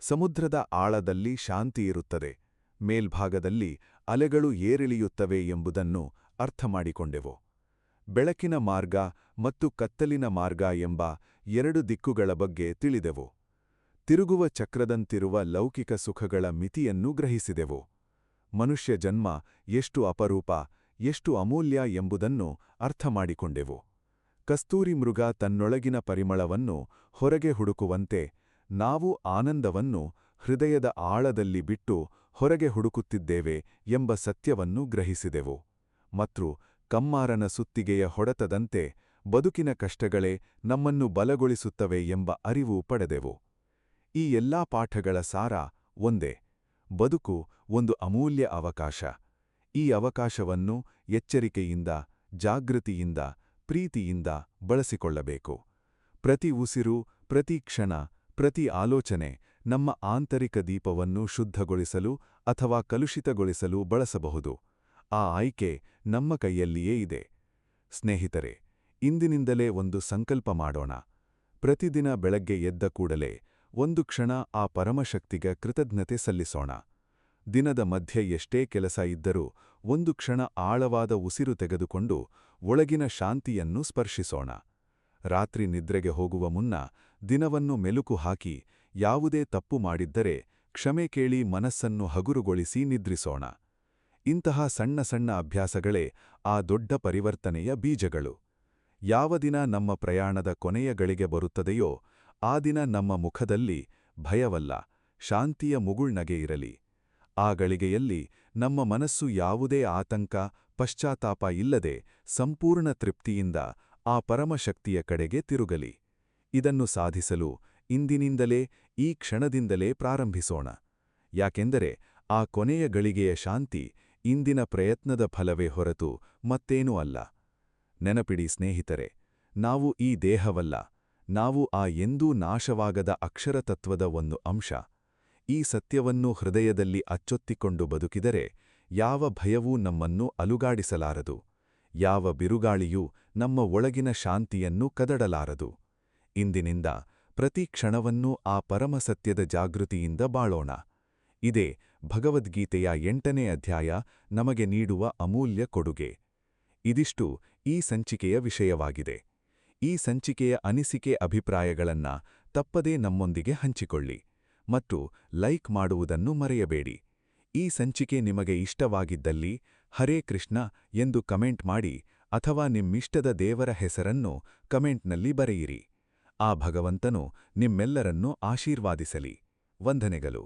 ಸಮುದ್ರದ ಆಳದಲ್ಲಿ ಶಾಂತಿಯಿರುತ್ತದೆ, ಮೇಲ್ಭಾಗದಲ್ಲಿ ಅಲೆಗಳು ಏರಿಳಿಯುತ್ತವೆ ಎಂಬುದನ್ನು ಅರ್ಥಮಾಡಿಕೊಂಡೆವು. ಬೆಳಕಿನ ಮಾರ್ಗ ಮತ್ತು ಕತ್ತಲಿನ ಮಾರ್ಗ ಎಂಬ ಎರಡು ದಿಕ್ಕುಗಳ ಬಗ್ಗೆ ತಿಳಿದೆವು. ತಿರುಗುವ ಚಕ್ರದಂತಿರುವ ಲೌಕಿಕ ಸುಖಗಳ ಮಿತಿಯನ್ನು ಗ್ರಹಿಸಿದೆವು. ಮನುಷ್ಯ ಜನ್ಮ ಎಷ್ಟು ಅಪರೂಪ, ಎಷ್ಟು ಅಮೂಲ್ಯ ಎಂಬುದನ್ನು ಅರ್ಥಮಾಡಿಕೊಂಡೆವು. ಕಸ್ತೂರಿ ಮೃಗ ತನ್ನೊಳಗಿನ ಪರಿಮಳವನ್ನು ಹೊರಗೆ ಹುಡುಕುವಂತೆ ನಾವು ಆನಂದವನ್ನು ಹೃದಯದ ಆಳದಲ್ಲಿ ಬಿಟ್ಟು ಹೊರಗೆ ಹುಡುಕುತ್ತಿದ್ದೇವೆ ಎಂಬ ಸತ್ಯವನ್ನು ಗ್ರಹಿಸಿದೆವು. ಮತ್ತು ಕಮ್ಮಾರನ ಸುತ್ತಿಗೆಯ ಹೊಡೆತದಂತೆ ಬದುಕಿನ ಕಷ್ಟಗಳೇ ನಮ್ಮನ್ನು ಬಲಗೊಳಿಸುತ್ತವೆ ಎಂಬ ಅರಿವು ಪಡೆದೆವು. ಈ ಎಲ್ಲಾ ಪಾಠಗಳ ಸಾರ ಒಂದೇ: ಬದುಕು ಒಂದು ಅಮೂಲ್ಯ ಅವಕಾಶ. ಈ ಅವಕಾಶವನ್ನು ಎಚ್ಚರಿಕೆಯಿಂದ, ಜಾಗೃತಿಯಿಂದ, ಪ್ರೀತಿಯಿಂದ ಬಳಸಿಕೊಳ್ಳಬೇಕು. ಪ್ರತಿ ಉಸಿರು, ಪ್ರತಿ ಕ್ಷಣ, ಪ್ರತಿ ಆಲೋಚನೆ ನಮ್ಮ ಆಂತರಿಕ ದೀಪವನ್ನು ಶುದ್ಧಗೊಳಿಸಲು ಅಥವಾ ಕಲುಷಿತಗೊಳಿಸಲು ಬಳಸಬಹುದು. ಆ ಆಯ್ಕೆ ನಮ್ಮ ಕೈಯಲ್ಲಿಯೇ ಇದೆ. ಸ್ನೇಹಿತರೆ, ಇಂದಿನಿಂದಲೇ ಒಂದು ಸಂಕಲ್ಪ ಮಾಡೋಣ. ಪ್ರತಿದಿನ ಬೆಳಗ್ಗೆ ಎದ್ದ ಕೂಡಲೇ ಒಂದು ಕ್ಷಣ ಆ ಪರಮಶಕ್ತಿಗೆ ಕೃತಜ್ಞತೆ ಸಲ್ಲಿಸೋಣ. ದಿನದ ಮಧ್ಯೆ ಎಷ್ಟೇ ಕೆಲಸ ಇದ್ದರೂ ಒಂದು ಕ್ಷಣ ಆಳವಾದ ಉಸಿರು ತೆಗೆದುಕೊಂಡು ಒಳಗಿನ ಶಾಂತಿಯನ್ನು ಸ್ಪರ್ಶಿಸೋಣ. ರಾತ್ರಿ ನಿದ್ರೆಗೆ ಹೋಗುವ ಮುನ್ನ ದಿನವನ್ನು ಮೆಲುಕು ಹಾಕಿ ಯಾವುದೇ ತಪ್ಪು ಮಾಡಿದ್ದರೆ ಕ್ಷಮೆ ಕೇಳಿ ಮನಸ್ಸನ್ನು ಹಗುರುಗೊಳಿಸಿ ನಿದ್ರಿಸೋಣ. ಇಂತಹ ಸಣ್ಣ ಸಣ್ಣ ಅಭ್ಯಾಸಗಳೇ ಆ ದೊಡ್ಡ ಪರಿವರ್ತನೆಯ ಬೀಜಗಳು. ಯಾವ ದಿನ ನಮ್ಮ ಪ್ರಯಾಣದ ಕೊನೆಯ ಗಳಿಗೆ ಬರುತ್ತದೆಯೋ ಆ ದಿನ ನಮ್ಮ ಮುಖದಲ್ಲಿ ಭಯವಲ್ಲ, ಶಾಂತಿಯ ಮುಗುಳ್ನಗೆ ಇರಲಿ. ಆ ಗಳಿಗೆಯಲ್ಲಿ ನಮ್ಮ ಮನಸ್ಸು ಯಾವುದೇ ಆತಂಕ, ಪಶ್ಚಾತ್ತಾಪ ಇಲ್ಲದೆ ಸಂಪೂರ್ಣ ತೃಪ್ತಿಯಿಂದ ಆ ಪರಮಶಕ್ತಿಯ ಕಡೆಗೆ ತಿರುಗಲಿ. ಇದನ್ನು ಸಾಧಿಸಲು ಇಂದಿನಿಂದಲೇ, ಈ ಕ್ಷಣದಿಂದಲೇ ಪ್ರಾರಂಭಿಸೋಣ. ಯಾಕೆಂದರೆ ಆ ಕೊನೆಯ ಗಳಿಗೆಯ ಶಾಂತಿ ಇಂದಿನ ಪ್ರಯತ್ನದ ಫಲವೇ ಹೊರತು ಮತ್ತೇನೂ ಅಲ್ಲ. ನೆನಪಿಡಿ ಸ್ನೇಹಿತರೆ, ನಾವು ಈ ದೇಹವಲ್ಲ, ನಾವು ಆ ಎಂದೂ ನಾಶವಾಗದ ಅಕ್ಷರತತ್ವದ ಒಂದು ಅಂಶ. ಈ ಸತ್ಯವನ್ನು ಹೃದಯದಲ್ಲಿ ಅಚ್ಚೊತ್ತಿಕೊಂಡು ಬದುಕಿದರೆ ಯಾವ ಭಯವೂ ನಮ್ಮನ್ನು ಅಲುಗಾಡಿಸಲಾರದು, ಯಾವ ಬಿರುಗಾಳಿಯೂ ನಮ್ಮ ಒಳಗಿನ ಶಾಂತಿಯನ್ನು ಕದಡಲಾರದು. ಇಂದಿನಿಂದ ಪ್ರತಿ ಕ್ಷಣವನ್ನೂ ಆ ಪರಮಸತ್ಯದ ಜಾಗೃತಿಯಿಂದ ಬಾಳೋಣ. ಇದೇ ಭಗವದ್ಗೀತೆಯ 8ನೇ ಅಧ್ಯಾಯ ನಮಗೆ ನೀಡುವ ಅಮೂಲ್ಯ ಕೊಡುಗೆ. ಇದಿಷ್ಟು ಈ ಸಂಚಿಕೆಯ ವಿಷಯವಾಗಿದೆ. ಈ ಸಂಚಿಕೆಯ ಅನಿಸಿಕೆ, ಅಭಿಪ್ರಾಯಗಳನ್ನ ತಪ್ಪದೇ ನಮ್ಮೊಂದಿಗೆ ಹಂಚಿಕೊಳ್ಳಿ ಮತ್ತು ಲೈಕ್ ಮಾಡುವುದನ್ನು ಮರೆಯಬೇಡಿ. ಈ ಸಂಚಿಕೆ ನಿಮಗೆ ಇಷ್ಟವಾಗಿದ್ದಲ್ಲಿ ಹರೇ ಕೃಷ್ಣ ಎಂದು ಕಮೆಂಟ್ ಮಾಡಿ ಅಥವಾ ನಿಮ್ಮಿಷ್ಟದ ದೇವರ ಹೆಸರನ್ನು ಕಮೆಂಟ್ನಲ್ಲಿ ಬರೆಯಿರಿ. ಆ ಭಗವಂತನು ನಿಮ್ಮೆಲ್ಲರನ್ನೂ ಆಶೀರ್ವಾದಿಸಲಿ. ವಂದನೆಗಳು.